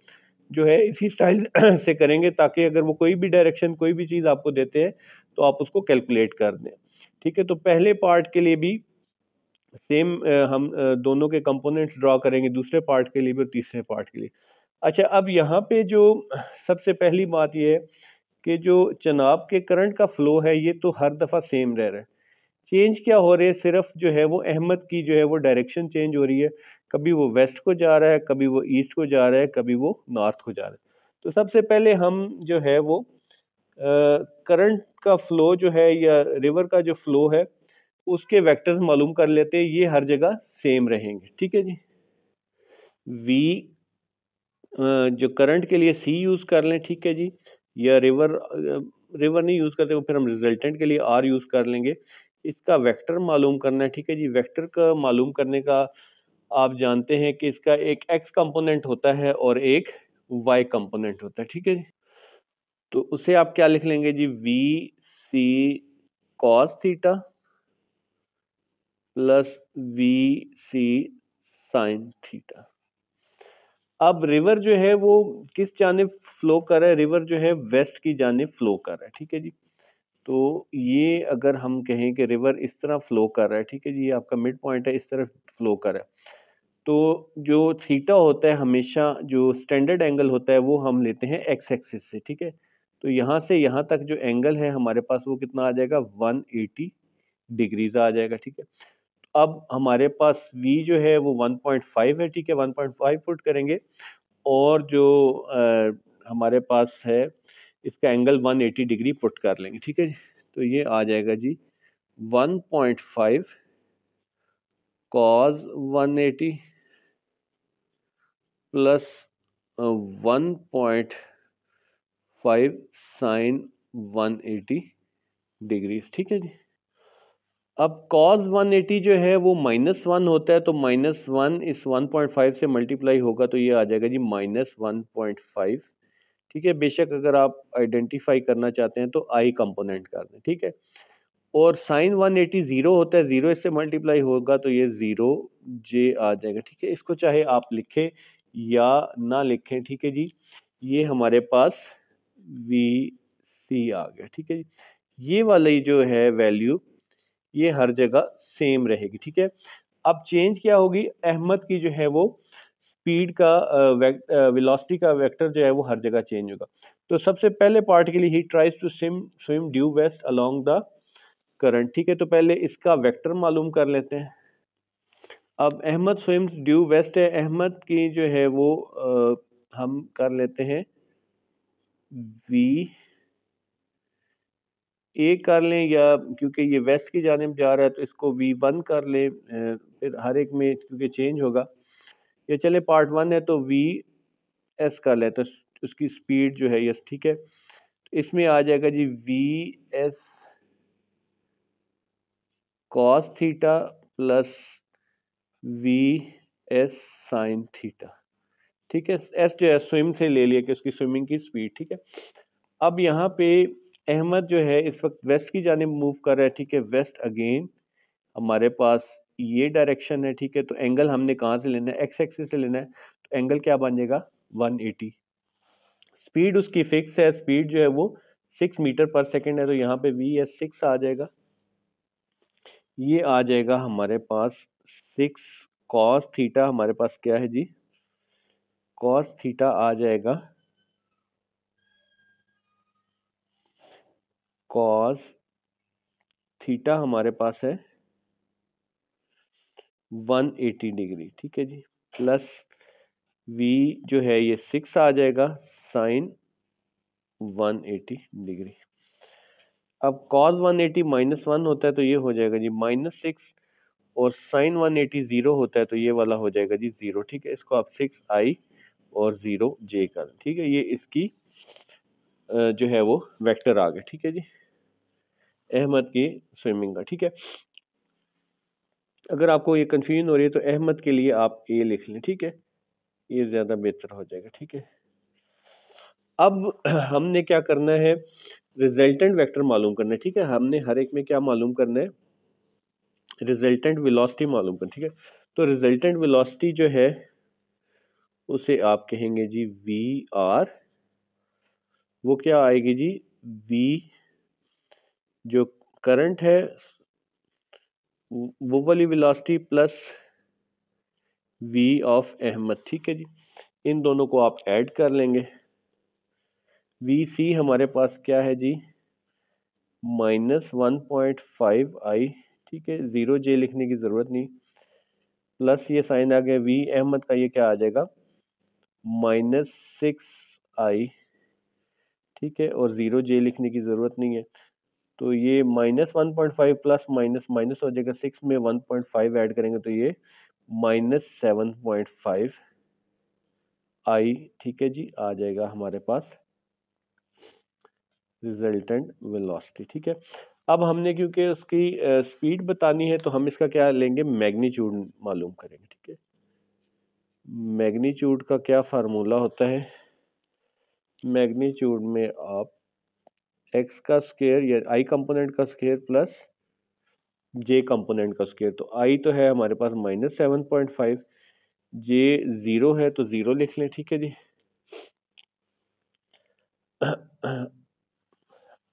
जो है इसी स्टाइल से करेंगे, ताकि अगर वो कोई भी डायरेक्शन कोई भी चीज़ आपको देते हैं तो आप उसको कैलकुलेट कर दें, ठीक है। तो पहले पार्ट के लिए भी सेम हम दोनों के कंपोनेंट्स ड्रॉ करेंगे, दूसरे पार्ट के लिए भी और तीसरे पार्ट के लिए। अच्छा, अब यहाँ पे जो सबसे पहली बात ये है कि जो चनाब के करंट का फ्लो है ये तो हर दफ़ा सेम रह रहा है, चेंज क्या हो रही है, सिर्फ जो है वो अहमद की जो है वो डायरेक्शन चेंज हो रही है, कभी वो वेस्ट को जा रहा है, कभी वो ईस्ट को जा रहा है, कभी वो नॉर्थ को जा रहा है। तो सबसे पहले हम जो है वो करंट का फ्लो जो है या रिवर का जो फ्लो है उसके वेक्टर्स मालूम कर लेते हैं, ये हर जगह सेम रहेंगे, ठीक है जी। वी जो करंट के लिए सी यूज कर लें, ठीक है जी, या रिवर नहीं यूज करते, वो फिर हम रिजल्टेंट के लिए आर यूज कर लेंगे। इसका वेक्टर मालूम करना है, ठीक है जी। वेक्टर का मालूम करने का आप जानते हैं कि इसका एक एक्स कंपोनेंट होता है और एक वाई कंपोनेंट होता है, ठीक है जी। तो उसे आप क्या लिख लेंगे जी, V C cos theta plus V C sine theta. अब रिवर जो है वो किस जानिब फ्लो कर रहा है, रिवर जो है वेस्ट की जानिब फ्लो कर रहा है, ठीक है जी। तो ये अगर हम कहें कि रिवर इस तरह फ्लो कर रहा है, ठीक है जी, ये आपका मिड पॉइंट है, इस तरफ फ्लो कर रहा है, तो जो थीटा होता है हमेशा जो स्टैंडर्ड एंगल होता है वो हम लेते हैं एक्स एक्सिस से, ठीक है। तो यहाँ से यहाँ तक जो एंगल है हमारे पास वो कितना आ जाएगा, 180 डिग्रीज आ जाएगा, ठीक है। अब हमारे पास v जो है वो 1.5 है, ठीक है, 1.5 पुट करेंगे, और जो हमारे पास है इसका एंगल 180 डिग्री पुट कर लेंगे, ठीक है जी। तो ये आ जाएगा जी 1.5 कॉस 180 प्लस 1.5 साइन 180 डिग्रीज, ठीक है जी। अब cos 180 जो है वो -1 होता है, तो -1 इस 1.5 से मल्टीप्लाई होगा तो ये आ जाएगा जी -1.5, ठीक है। बेशक अगर आप आइडेंटिफाई करना चाहते हैं तो आई कंपोनेंट कर दें, ठीक है। और साइन 180 जीरो होता है, जीरो इससे मल्टीप्लाई होगा तो ये 0j आ जाएगा, ठीक है। इसको चाहे आप लिखें या ना लिखें, ठीक है जी। ये हमारे पास वी सी आ गया, ठीक है जी। ये वाली जो है वैल्यू ये हर जगह सेम रहेगी, ठीक है। अब चेंज क्या होगी, अहमद की जो है वो स्पीड का वेलोसिटी का वेक्टर जो है वो हर जगह चेंज होगा। तो सबसे पहले पार्ट के लिए he tries to swim due west along the current, ठीक है। तो पहले इसका वेक्टर मालूम कर लेते हैं। अब अहमद स्विम्स ड्यू वेस्ट है, अहमद की जो है वो हम कर लेते हैं वी ए कर लें, या क्योंकि ये वेस्ट की जानिब जा रहा है तो इसको V1 कर लें, फिर हर एक में क्योंकि चेंज होगा। ये चले पार्ट 1 है तो VS कर लें, तो उसकी स्पीड जो है यस, ठीक है। तो इसमें आ जाएगा जी VS cos theta plus VS sine theta, ठीक है। एस जो है स्विम से ले लिया कि उसकी स्विमिंग की स्पीड, ठीक है। अब यहाँ पे अहमद जो है इस वक्त वेस्ट की जानिब मूव कर रहा है, ठीक है। वेस्ट अगेन हमारे पास ये डायरेक्शन है, ठीक है। तो एंगल हमने कहाँ से लेना है, एक्स एक्सिस से लेना है, तो एंगल क्या बन जाएगा 180। स्पीड उसकी फिक्स है, स्पीड जो है वो 6 मीटर पर सेकेंड है, तो यहाँ पे VS6 आ जाएगा। ये आ जाएगा हमारे पास 6 कॉस थीटा, हमारे पास क्या है जी, कॉस थीटा आ जाएगा कॉस थीटा हमारे पास है 180 डिग्री, ठीक है जी, प्लस V जो है ये 6 आ जाएगा साइन 180 डिग्री। अब cos 180 -1 होता है तो ये हो जाएगा जी -6, और साइन 180 0 होता है तो ये वाला हो जाएगा जी 0, ठीक है। इसको आप 6i और 0j कर, ठीक है। ये इसकी जो है वो वेक्टर आ गया, ठीक है जी, अहमद की स्विमिंग का, ठीक है। अगर आपको ये कंफ्यूजन हो रही है तो अहमद के लिए आप ए लिख लें, ठीक है, ये ज्यादा बेहतर हो जाएगा, ठीक है। अब हमने क्या करना है, रिजल्टेंट वेक्टर मालूम करना है, ठीक है। हमने हर एक में क्या मालूम करना है, रिजल्टेंट वेलोसिटी मालूम करना, ठीक है। तो रिजल्टेंट वेलोसिटी जो है उसे आप कहेंगे जी VR, वो क्या आएगी जी, V जो करंट है वो वाली velocity plus V of Ahmad, ठीक है जी। इन दोनों को आप ऐड कर लेंगे। VC हमारे पास क्या है जी, -1.5i ठीक है, 0J लिखने की ज़रूरत नहीं, प्लस ये साइन आ गया V अहमद का, ये क्या आ जाएगा -6I, ठीक है, और 0J लिखने की ज़रूरत नहीं है, तो ये -1.5 प्लस माइनस माइनस हो जाएगा, 6 में 1.5 ऐड करेंगे तो ये -7.5I, ठीक है जी, आ जाएगा हमारे पास रिजल्टेंट वेलोसिटी। ठीक है, अब हमने क्योंकि उसकी स्पीड बतानी है तो हम इसका क्या लेंगे, मैग्नीट्यूड मालूम करेंगे। ठीक है, मैग्नीट्यूड का क्या फार्मूला होता है, मैग्नीट्यूड में आप x का स्क्वायर या i कंपोनेंट का स्क्वायर प्लस j कंपोनेंट का स्क्वायर, तो i तो है हमारे पास -7.5, j 0 है तो 0 लिख लें। ठीक है जी,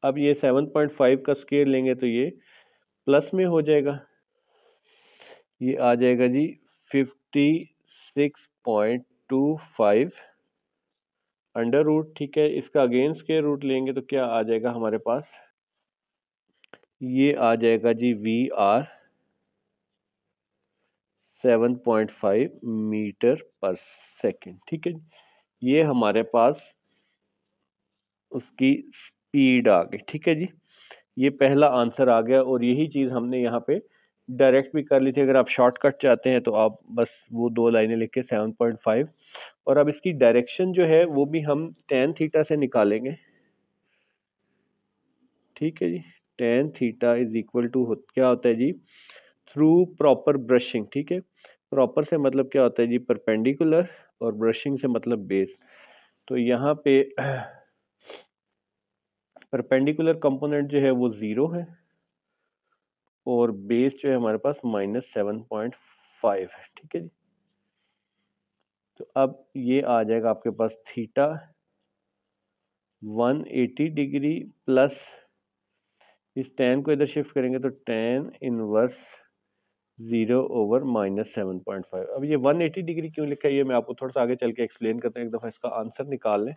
अब ये 7.5 का स्क्वायर लेंगे तो ये प्लस में हो जाएगा, ये आ जाएगा जी 56.25 अंडर रूट। ठीक है, इसका अगेन स्क्वायर रूट लेंगे तो क्या आ जाएगा हमारे पास, ये आ जाएगा जी VR 7.5 मीटर पर सेकेंड। ठीक है, ये हमारे पास उसकी स्पीड आ गई। ठीक है जी, ये पहला आंसर आ गया और यही चीज़ हमने यहाँ पे डायरेक्ट भी कर ली थी। अगर आप शॉर्टकट चाहते हैं तो आप बस वो 2 लाइनें लिख के 7.5, और अब इसकी डायरेक्शन जो है वो भी हम tan थीटा से निकालेंगे। ठीक है जी, tan theta is equal to क्या होता है जी, थ्रू प्रॉपर ब्रशिंग। ठीक है, प्रॉपर से मतलब क्या होता है जी, परपेंडिकुलर, और ब्रशिंग से मतलब बेस। तो यहाँ पे परपेंडिकुलर कंपोनेंट जो है वो 0 है और बेस जो है हमारे पास -7.5 है। ठीक है जी, तो अब ये आ जाएगा आपके पास थीटा 180 डिग्री प्लस इस tan को इधर शिफ्ट करेंगे तो tan इनवर्स 0/- 7.5। अब ये 180 डिग्री क्यों लिखा है ये मैं आपको थोड़ा सा आगे चल के एक्सप्लेन करता हूँ, एक दफ़ा इसका आंसर निकाल लें।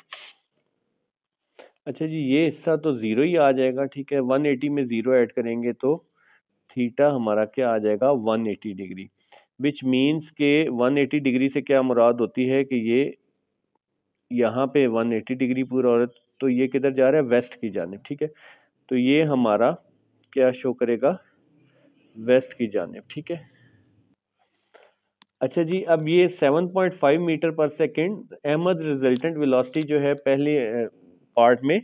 अच्छा जी, ये हिस्सा तो 0 ही आ जाएगा। ठीक है, 180 में 0 ऐड करेंगे तो थीटा हमारा क्या आ जाएगा 180 डिग्री, विच मीन्स के 180 डिग्री से क्या मुराद होती है कि ये यहाँ पे 180 डिग्री पूरा हो रहा है, तो ये किधर जा रहा है, वेस्ट की जानिब। ठीक है, तो ये हमारा क्या शो करेगा, वेस्ट की जानिब। ठीक है, अच्छा जी, अब ये 7.5 metre per second, Ahmad resultant velocity जो है पहले पार्ट में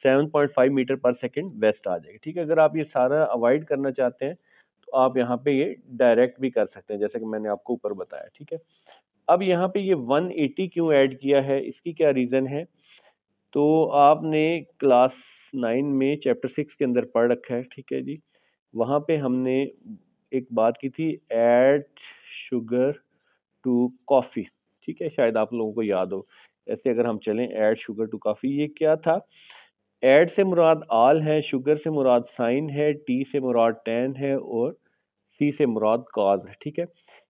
7.5 मीटर पर सेकेंड वेस्ट आ जाएगी। ठीक है, अगर आप ये सारा अवॉइड करना चाहते हैं तो आप यहाँ पे ये डायरेक्ट भी कर सकते हैं जैसे कि मैंने आपको ऊपर बताया। ठीक है, अब यहाँ पे ये 180 क्यों ऐड किया है, इसकी क्या रीज़न है, तो आपने क्लास 9 में चैप्टर 6 के अंदर पढ़ रखा है। ठीक है जी, वहाँ पे हमने एक बात की थी, ऐड शुगर टू कॉफ़ी। ठीक है, शायद आप लोगों को याद हो। ऐसे अगर हम चलें, ऐड शुगर टू कॉफ़ी, ये क्या था, ऐड से मुराद आल है, शुगर से मुराद साइन है, टी से मुराद टैन है और सी से मुराद कॉज है। ठीक है,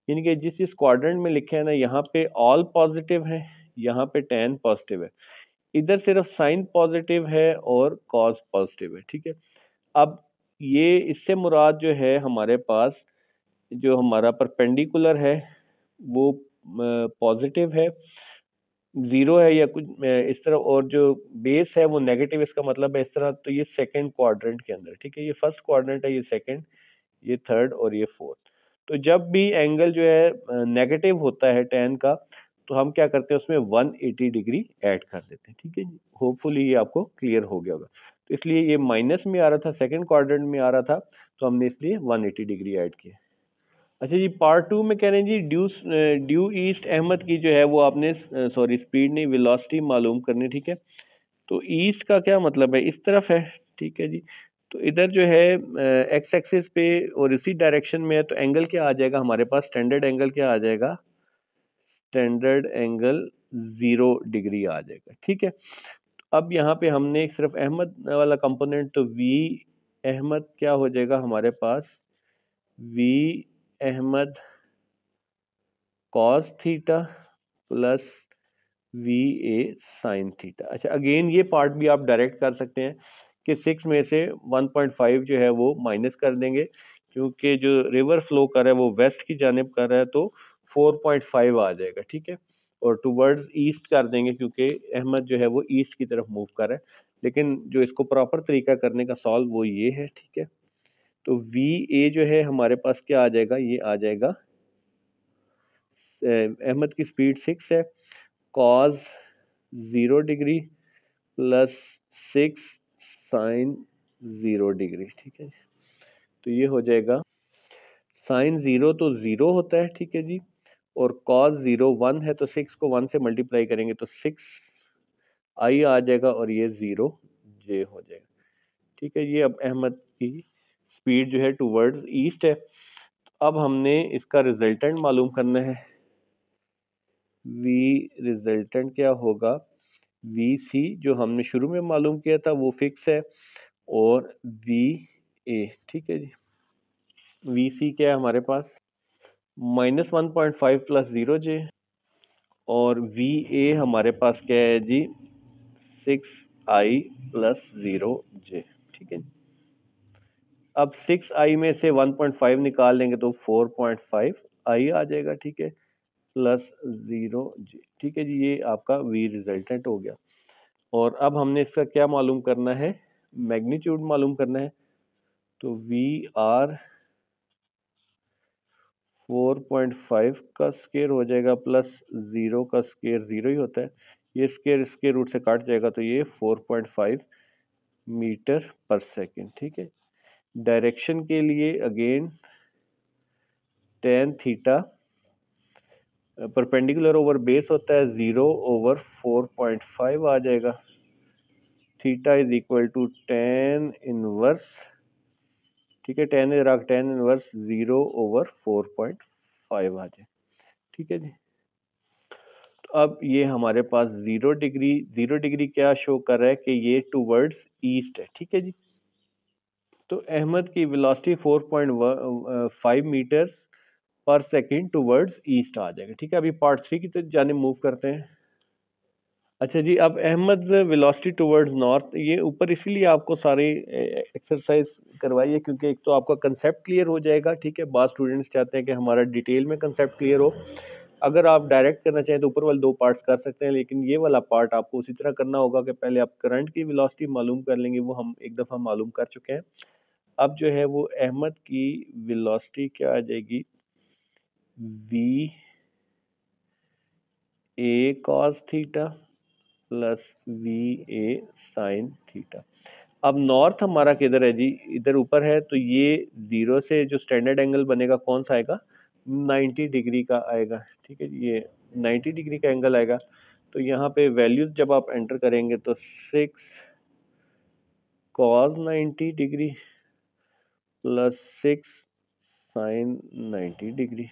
यानी कि जिस इस क्वाड्रेंट में लिखे हैं ना, यहाँ पे ऑल पॉजिटिव है, यहाँ पे टैन पॉजिटिव है, इधर सिर्फ साइन पॉजिटिव है और कॉज पॉजिटिव है। ठीक है, अब ये इससे मुराद जो है हमारे पास जो हमारा परपेंडिकुलर है वो पॉजिटिव है, 0 है या कुछ इस तरह, और जो बेस है वो नेगेटिव, इसका मतलब है इस तरह। तो ये सेकंड क्वाड्रेंट के अंदर। ठीक है, ये फर्स्ट क्वाड्रेंट है, ये सेकंड, ये थर्ड और ये फोर्थ। तो जब भी एंगल जो है नेगेटिव होता है tan का, तो हम क्या करते हैं, उसमें 180 डिग्री ऐड कर देते हैं। ठीक है जी, होपफुली ये आपको क्लियर हो गया होगा। तो इसलिए ये माइनस में आ रहा था, सेकंड क्वाड्रेंट में आ रहा था, तो हमने इसलिए 180 डिग्री ऐड किया। अच्छा जी, पार्ट 2 में कह रहे हैं जी ड्यू ईस्ट अहमद की जो है वो आपने सॉरी स्पीड नहीं वेलोसिटी मालूम करनी। ठीक है, तो ईस्ट का क्या मतलब है, इस तरफ है। ठीक है जी, तो इधर जो है एक्स एक्सिस पे और इसी डायरेक्शन में है, तो एंगल क्या आ जाएगा हमारे पास, स्टैंडर्ड एंगल क्या आ जाएगा, स्टैंडर्ड एंगल 0 डिग्री आ जाएगा। ठीक है, अब यहाँ पे हमने सिर्फ अहमद वाला कंपोनेंट, तो वी अहमद क्या हो जाएगा हमारे पास, V Ahmed cos theta plus V A sine theta. अच्छा, अगेन ये पार्ट भी आप डायरेक्ट कर सकते हैं कि 6 में से 1.5 जो है वो माइनस कर देंगे, क्योंकि जो रिवर फ्लो कर रहा है वो वेस्ट की जानिब कर रहा है, तो 4.5 आ जाएगा, ठीक है। और टूवर्ड्स ईस्ट कर देंगे क्योंकि अहमद जो है वो ईस्ट की तरफ मूव कर रहा है, लेकिन जो इसको प्रॉपर तरीका करने का सॉल्व वो ये है, ठीक है। तो वी ए जो है हमारे पास क्या आ जाएगा, ये आ जाएगा, अहमद की स्पीड 6 है, cos 0 degree plus 6 sine 0 degree, ठीक है। तो ये हो जाएगा, साइन 0 तो 0 होता है, ठीक है जी, और कॉस 0 1 है, तो 6 को 1 से मल्टीप्लाई करेंगे तो 6 आई आ जाएगा और ये 0 जे हो जाएगा, ठीक है। ये अब अहमद की स्पीड जो है टूवर्ड्स ईस्ट है। अब हमने इसका रिजल्टेंट मालूम करना है। वी रिजल्टेंट क्या होगा, वी सी जो हमने शुरू में मालूम किया था वो फिक्स है, और वी ए, ठीक है जी। वी सी क्या है हमारे पास, -1.5 प्लस 0 जे, और वी ए हमारे पास क्या है जी, 6i प्लस 0 जे, ठीक है। अब 6i में से 1.5 निकाल लेंगे तो 4.5i आ जाएगा, ठीक है, प्लस 0 जे, ठीक है जी। ये आपका वी रिजल्टेंट हो गया। और अब हमने इसका क्या मालूम करना है, मैग्नीट्यूड मालूम करना है। तो वी आर 4.5 का स्केयर हो जाएगा, प्लस 0 का स्केयर 0 ही होता है, ये स्केयर स्केयर रूट से काट जाएगा, तो ये 4.5 मीटर पर सेकेंड, ठीक है। डायरेक्शन के लिए again tan theta perpendicular over base होता है 0/4.5 आ जाएगा, theta is equal to tan inverse, ठीक है, टेन इनवर्स 0/4.5 आ जाए, ठीक है जी। तो अब ये हमारे पास 0 डिग्री क्या शो कर रहा है कि ये टूवर्ड्स ईस्ट है, ठीक है जी। तो अहमद की velocity 4.5 metre per second towards east आ जाएगा, ठीक है। अभी पार्ट 3 की तरफ जाने मूव करते हैं। अच्छा जी, अब अहमद वेलोसिटी टुवर्ड्स नॉर्थ, ये ऊपर इसीलिए आपको सारे एक्सरसाइज करवाई है क्योंकि एक तो आपका कंसेप्ट क्लियर हो जाएगा, ठीक है। बाद स्टूडेंट्स चाहते हैं कि हमारा डिटेल में कंसेप्ट क्लियर हो। अगर आप डायरेक्ट करना चाहें तो ऊपर वाले 2 पार्ट्स कर सकते हैं, लेकिन ये वाला पार्ट आपको उसी तरह करना होगा कि पहले आप करंट की वेलोसिटी मालूम कर लेंगे, वो हम एक दफ़ा मालूम कर चुके हैं। अब जो है वो अहमद की वेलोसिटी क्या आ जाएगी, V A cos theta plus V A sine theta. अब नॉर्थ हमारा किधर है जी, इधर ऊपर है, तो ये 0 से जो स्टैंडर्ड एंगल बनेगा कौन सा आएगा, 90 डिग्री का आएगा, ठीक है जी। ये 90 डिग्री का एंगल आएगा। तो यहाँ पे वैल्यूज जब आप एंटर करेंगे तो 6 cos 90 degree plus 6 sine 90 degree,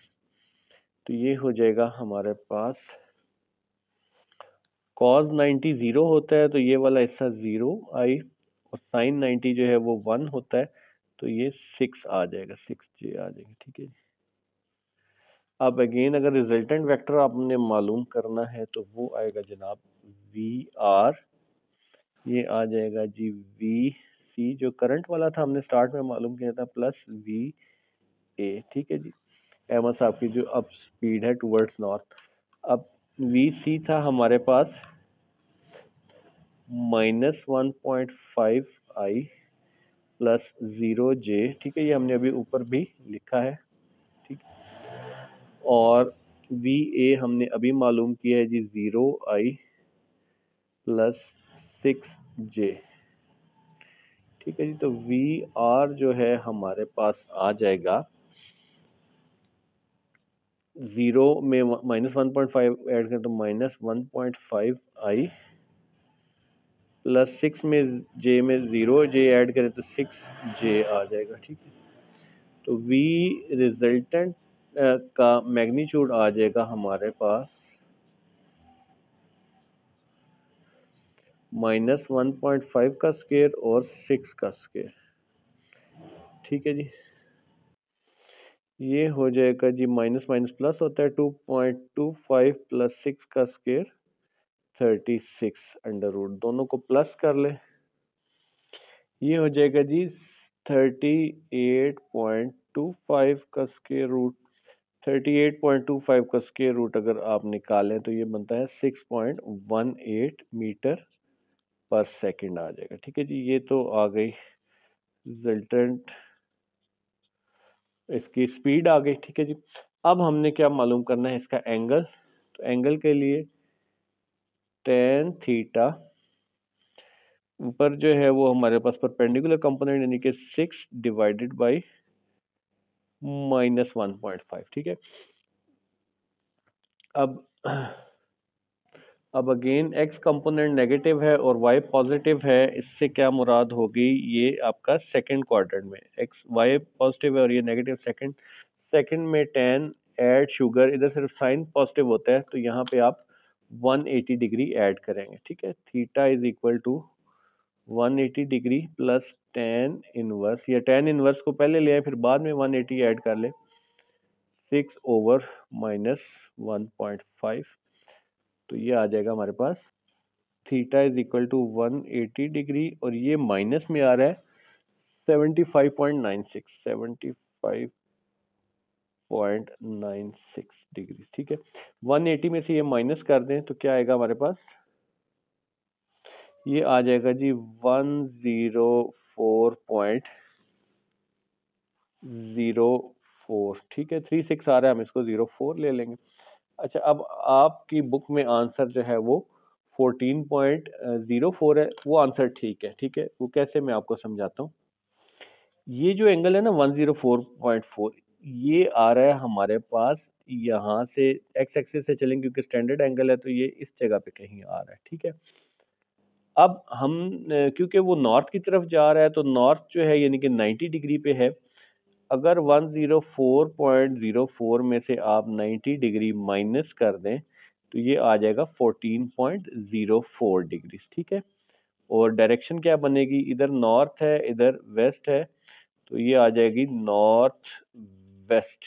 तो ये हो जाएगा हमारे पास, कॉस 90 0 होता है तो ये वाला हिस्सा 0 आई, और साइन 90 जो है वो 1 होता है, तो ये 6 आ जाएगा, 6j आ जाएगा, ठीक है जी। अब अगेन अगर रिजल्टेंट वेक्टर आपने मालूम करना है तो वो आएगा जनाब वी आर, ये आ जाएगा जी वी सी जो करंट वाला था हमने स्टार्ट में मालूम किया था, प्लस वी ए, ठीक है जी। अहमद साहब की जो अब स्पीड है टूवर्ड्स नॉर्थ। अब वी सी था हमारे पास -1.5i प्लस 0j, ठीक है, ये हमने अभी ऊपर भी लिखा है, ठीक। और वी ए हमने अभी मालूम किया है जी 0i प्लस 6j, ठीक है जी। तो वी आर जो है हमारे पास आ जाएगा, 0 में -1.5 ऐड करें तो -1.5i प्लस 6 में j में 0j ऐड करें तो 6j आ जाएगा, ठीक है। तो v रिजल्टेंट का मैग्नीट्यूड आ जाएगा हमारे पास -1.5 का स्केयर और 6 का स्केयर, ठीक है जी। ये हो जाएगा जी, माइनस माइनस प्लस होता है, 2.25 प्लस 6 का स्केयर 36 अंडर रूट, दोनों को प्लस कर ले, ये हो जाएगा जी 38.2 38.25 का स्क्वायर रूट, 38.25 का स्क्वायर रूट अगर आप निकालें तो ये बनता है 6.18 मीटर पर सेकंड आ जाएगा। ठीक है जी, ये तो आ गई रिजल्टेंट, इसकी स्पीड आ गई। ठीक है जी, अब हमने क्या मालूम करना है, इसका एंगल। तो एंगल के लिए टेन थीटा ऊपर जो है वो हमारे पास परपेंडिकुलर कंपोनेंट यानी कि 6 डिवाइडेड बाई -1.5। ठीक है, अब अगेन x कंपोनेंट नेगेटिव है और y पॉजिटिव है, इससे क्या मुराद होगी, ये आपका सेकंड क्वाड्रेंट में x y पॉजिटिव है और ये नेगेटिव सेकंड में tan ऐड शुगर, इधर सिर्फ साइन पॉजिटिव होता है तो यहाँ पे आप 180 डिग्री ऐड करेंगे। ठीक है, theta is equal to 180 degree plus tan inverse, या tan इनवर्स को पहले ले आए फिर बाद में 180 ऐड कर ले, 6/-1.5, तो ये आ जाएगा हमारे पास theta is equal to 180 degree और ये माइनस में आ रहा है 75.96 डिग्री। ठीक है, 180 में से ये माइनस कर दें तो क्या आएगा हमारे पास, ये आ जाएगा जी 104.04। ठीक है, 36 आ रहा है, हम इसको 04 ले लेंगे। अच्छा, अब आपकी बुक में आंसर जो है वो 14.04 है, वो आंसर ठीक है। ठीक है, वो कैसे मैं आपको समझाता हूँ। ये जो एंगल है ना 104.4, ये आ रहा है हमारे पास यहाँ से एक्स एक्सिस से चलेंगे क्योंकि स्टैंडर्ड एंगल है तो ये इस जगह पे कहीं आ रहा है। ठीक है, अब हम क्योंकि वो नॉर्थ की तरफ जा रहा है तो नॉर्थ जो है यानी कि 90 डिग्री पे है, अगर 104.04 में से आप 90 डिग्री माइनस कर दें तो ये आ जाएगा 14.04 डिग्री। ठीक है, और डायरेक्शन क्या बनेगी, इधर नॉर्थ है इधर वेस्ट है तो ये आ जाएगी नॉर्थ वेस्ट।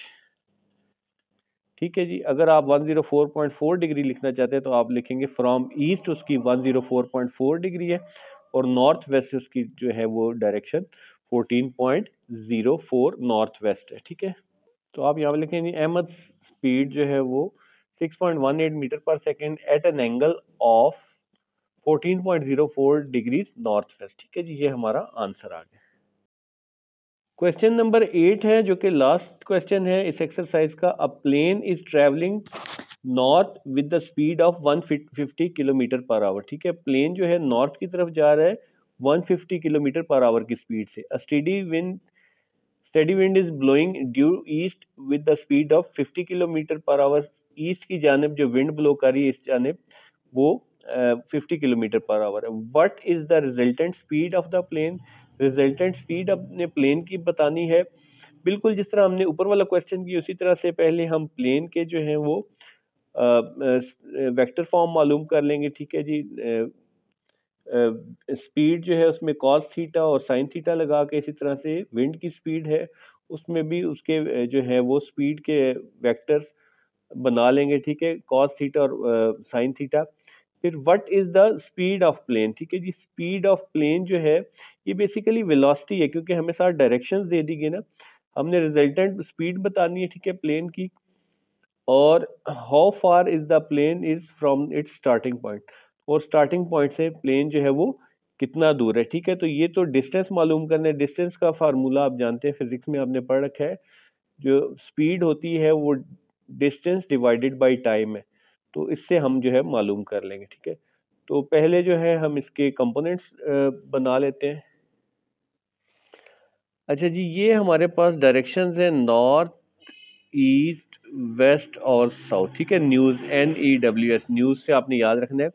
ठीक है जी, अगर आप 104.4 डिग्री लिखना चाहते हैं तो आप लिखेंगे फ्रॉम ईस्ट उसकी 104.4 डिग्री है और नॉर्थ वेस्ट उसकी जो है वो डायरेक्शन 14.04 नॉर्थ वेस्ट है। ठीक है, तो आप यहाँ पे लिखेंगे अहमद स्पीड जो है वो 6.18 metre per second at an angle of 14.04 degrees north west. ठीक है जी, ये हमारा आंसर आ गया। क्वेश्चन नंबर 8 है जो कि लास्ट क्वेश्चन है इस एक्सरसाइज का। A plane is travelling north with the speed of 150 kilometre per hour. ठीक है, प्लेन जो है नॉर्थ की तरफ जा रहा है 150 किलोमीटर पर आवर की स्पीड से। A steady wind is blowing due east with the speed of 50 kilometre per our. East की जानब जो विंड ब्लो कर रही है इस जानब वो 50 किलोमीटर पर आवर है। What is the resultant speed of the plane, resultant speed अपने प्लेन की बतानी है। बिल्कुल जिस तरह हमने ऊपर वाला क्वेश्चन किया उसी तरह से पहले हम प्लेन के जो है वो वेक्टर फॉर्म मालूम कर लेंगे। ठीक है जी, स्पीड जो है उसमें कॉस थीटा और साइन थीटा लगा के, इसी तरह से विंड की स्पीड है उसमें भी उसके जो है वो स्पीड के वेक्टर्स बना लेंगे। ठीक है, कॉस थीटा और साइन थीटा। फिर what is the speed of plane. ठीक है जी, स्पीड ऑफ प्लेन जो है ये बेसिकली वेलोसिटी है क्योंकि हमें साथ डायरेक्शंस दे दी गई ना, हमने रिजल्टेंट स्पीड बतानी है। ठीक है, प्लेन की, और how far is the plane is from its starting point, और स्टार्टिंग पॉइंट से प्लेन जो है वो कितना दूर है। ठीक है, तो ये तो डिस्टेंस मालूम करने, डिस्टेंस का फार्मूला आप जानते हैं, फिजिक्स में आपने पढ़ रखा है, जो स्पीड होती है वो डिस्टेंस डिवाइडेड बाय टाइम है, तो इससे हम जो है मालूम कर लेंगे। ठीक है, तो पहले जो है हम इसके कंपोनेंट्स बना लेते हैं। अच्छा जी, ये हमारे पास डायरेक्शंस हैं नॉर्थ ईस्ट वेस्ट और साउथ। ठीक है, न्यूज़ NEWS, न्यूज़ से आपने याद रखना है।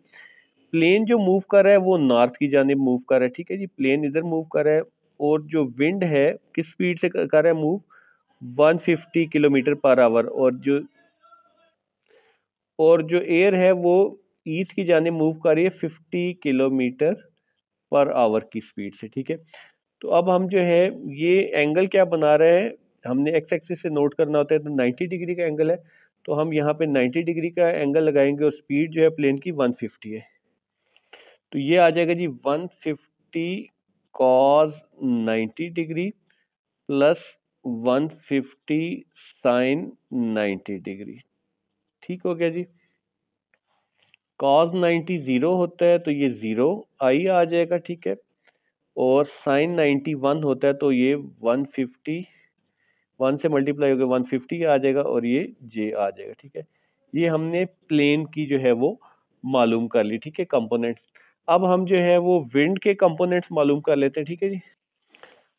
प्लेन जो मूव कर रहा है वो नॉर्थ की जानिब मूव कर रहा है। ठीक है जी, प्लेन इधर मूव कर रहा है और जो विंड है किस स्पीड से कर रहा है मूव, 150 किलोमीटर पर आवर, और जो एयर है वो ईस्ट की जानिब मूव कर रही है 50 किलोमीटर पर आवर की स्पीड से। ठीक है, तो अब हम जो है ये एंगल क्या बना रहे हैं, हमने एक्स एक्सिस से नोट करना होता है तो 90 डिग्री का एंगल है, तो हम यहाँ पे 90 डिग्री का एंगल लगाएंगे और स्पीड जो है प्लेन की 150 है, तो ये आ जाएगा जी 150 cos 90 degree plus 150 sine 90 degree. ठीक हो गया जी। cos 90 जीरो होता है तो ये जीरो आई आ जाएगा, ठीक है। और साइन 91 होता है तो ये 150, 1 से मल्टीप्लाई होकर 150 आ जाएगा और ये जे आ जाएगा, ठीक है। ये हमने प्लेन की जो है वो मालूम कर ली, ठीक है, कंपोनेंट्स। अब हम जो है वो विंड के कंपोनेंट्स मालूम कर लेते हैं, ठीक है जी।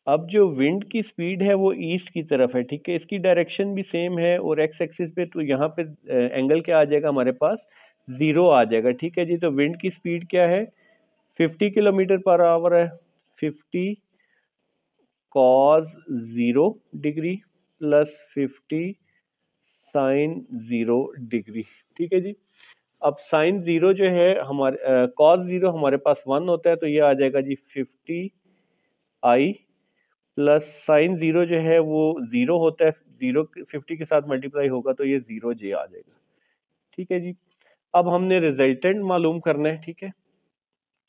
अब जो विंड की स्पीड है वो ईस्ट की तरफ है, ठीक है। इसकी डायरेक्शन भी सेम है और एक्स एक्सिस पे तो यहाँ पे एंगल क्या आ जाएगा हमारे पास, जीरो आ जाएगा, ठीक है जी। तो विंड की स्पीड क्या है, 50 किलोमीटर पर आवर है। 50 cos 0 degree plus 50 sine 0 degree, ठीक है जी। अब साइन जीरो जो है हमारे कॉस जीरो हमारे पास 1 होता है तो ये आ जाएगा जी 50 आई प्लस साइन जीरो जो है वो जीरो होता है, जीरो 50 के साथ मल्टीप्लाई होगा तो ये जीरो जे आ जाएगा, ठीक है जी। अब हमने रिजल्टेंट मालूम करना है, ठीक है।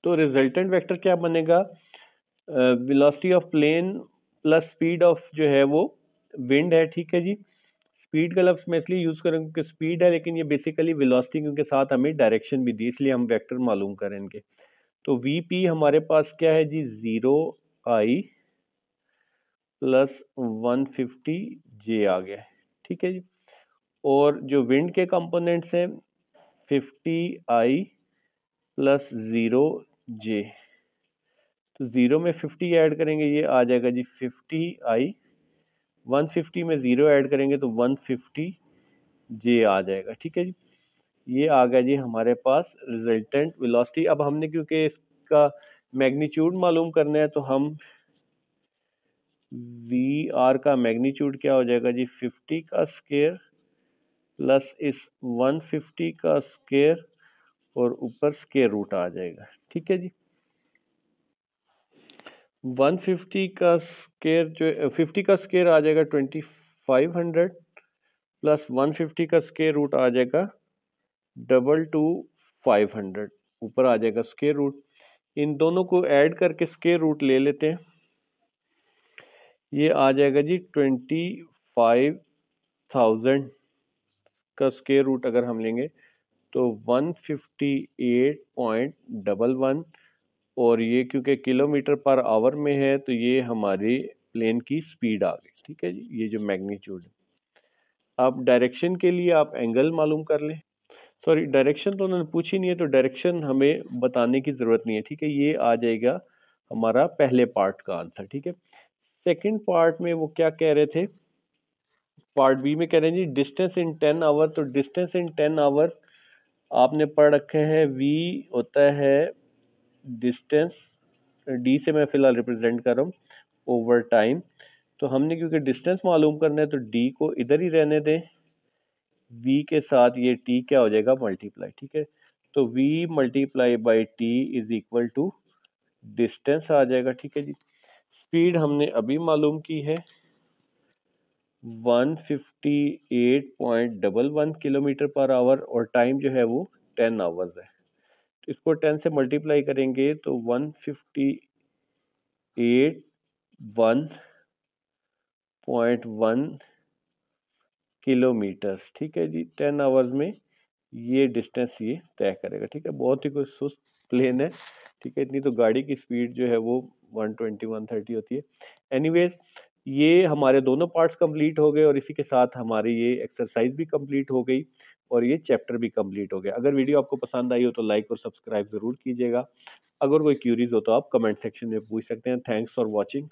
तो रिजल्टेंट वेक्टर क्या बनेगा, velocity of plane plus speed of जो है वो विंड है, ठीक है जी। स्पीड का लफ्ज मैं इसलिए यूज करूँगा क्योंकि स्पीड है, लेकिन ये बेसिकली वेलोसिटी क्योंकि साथ हमें डायरेक्शन भी दी, इसलिए हम वेक्टर मालूम करें इनके। तो वी पी हमारे पास क्या है जी, 0 आई प्लस 150 जे आ गया है, ठीक है जी। और जो विंड के कंपोनेंट्स हैं 50 आई प्लस 0 जे, तो 0 में 50 ऐड करेंगे ये आ जाएगा जी 50 आई, 150 में 0 ऐड करेंगे तो 150 जे आ जाएगा, ठीक है जी। ये आ गया जी हमारे पास रिजल्टेंट वेलोसिटी। अब हमने क्योंकि इसका मैग्नीट्यूड मालूम करना है तो हम वी आर का मैग्नीट्यूड क्या हो जाएगा जी, 50 का स्क्वायर प्लस इस 150 का स्क्वायर और ऊपर स्क्वायर रूट आ जाएगा, ठीक है जी। 150 का स्क्वायर जो 50 का स्क्वायर आ जाएगा 2500 प्लस 150 का स्क्वायर रूट आ जाएगा 22500, ऊपर आ जाएगा स्क्वायर रूट। इन दोनों को ऐड करके स्क्वायर रूट ले लेते हैं, ये आ जाएगा जी 25,000 का स्क्वायर रूट अगर हम लेंगे तो 158.11, और ये क्योंकि किलोमीटर पर आवर में है तो ये हमारी प्लेन की स्पीड आ गई, ठीक है जी, ये जो मैग्नीट्यूड है। अब डायरेक्शन के लिए आप एंगल मालूम कर लें। सॉरी, डायरेक्शन तो उन्होंने पूछी नहीं है तो डायरेक्शन हमें बताने की ज़रूरत नहीं है, ठीक है। ये आ जाएगा हमारा पहले पार्ट का आंसर, ठीक है। सेकंड पार्ट में वो क्या कह रहे थे, पार्ट बी में कह रहे हैं जी डिस्टेंस इन 10 आवर। तो डिस्टेंस इन 10 आवर आपने पढ़ रखे हैं, वी होता है डिस्टेंस, डी से मैं फिलहाल रिप्रेजेंट कर रहा हूँ, ओवर टाइम। तो हमने क्योंकि डिस्टेंस मालूम करना है तो डी को इधर ही रहने दें, वी के साथ ये टी क्या हो जाएगा, मल्टीप्लाई, ठीक है। तो V multiply by T is equal to distance आ जाएगा, ठीक है जी। स्पीड हमने अभी मालूम की है 158.11 किलोमीटर पर आवर और टाइम जो है वो 10 आवर्स है। तो इसको 10 से मल्टीप्लाई करेंगे तो 158.1 किलोमीटर्स, ठीक है जी, 10 आवर्स में ये डिस्टेंस ये तय करेगा, ठीक है। बहुत ही कोई सुस्त प्लेन है, ठीक है। इतनी तो गाड़ी की स्पीड जो है वो 120 130 होती है। एनीवेज, ये हमारे दोनों पार्ट्स कंप्लीट हो गए और इसी के साथ हमारी ये एक्सरसाइज भी कंप्लीट हो गई और ये चैप्टर भी कंप्लीट हो गया। अगर वीडियो आपको पसंद आई हो तो लाइक और सब्सक्राइब ज़रूर कीजिएगा। अगर कोई क्यूरीज हो तो आप कमेंट सेक्शन में पूछ सकते हैं। Thanks for watching.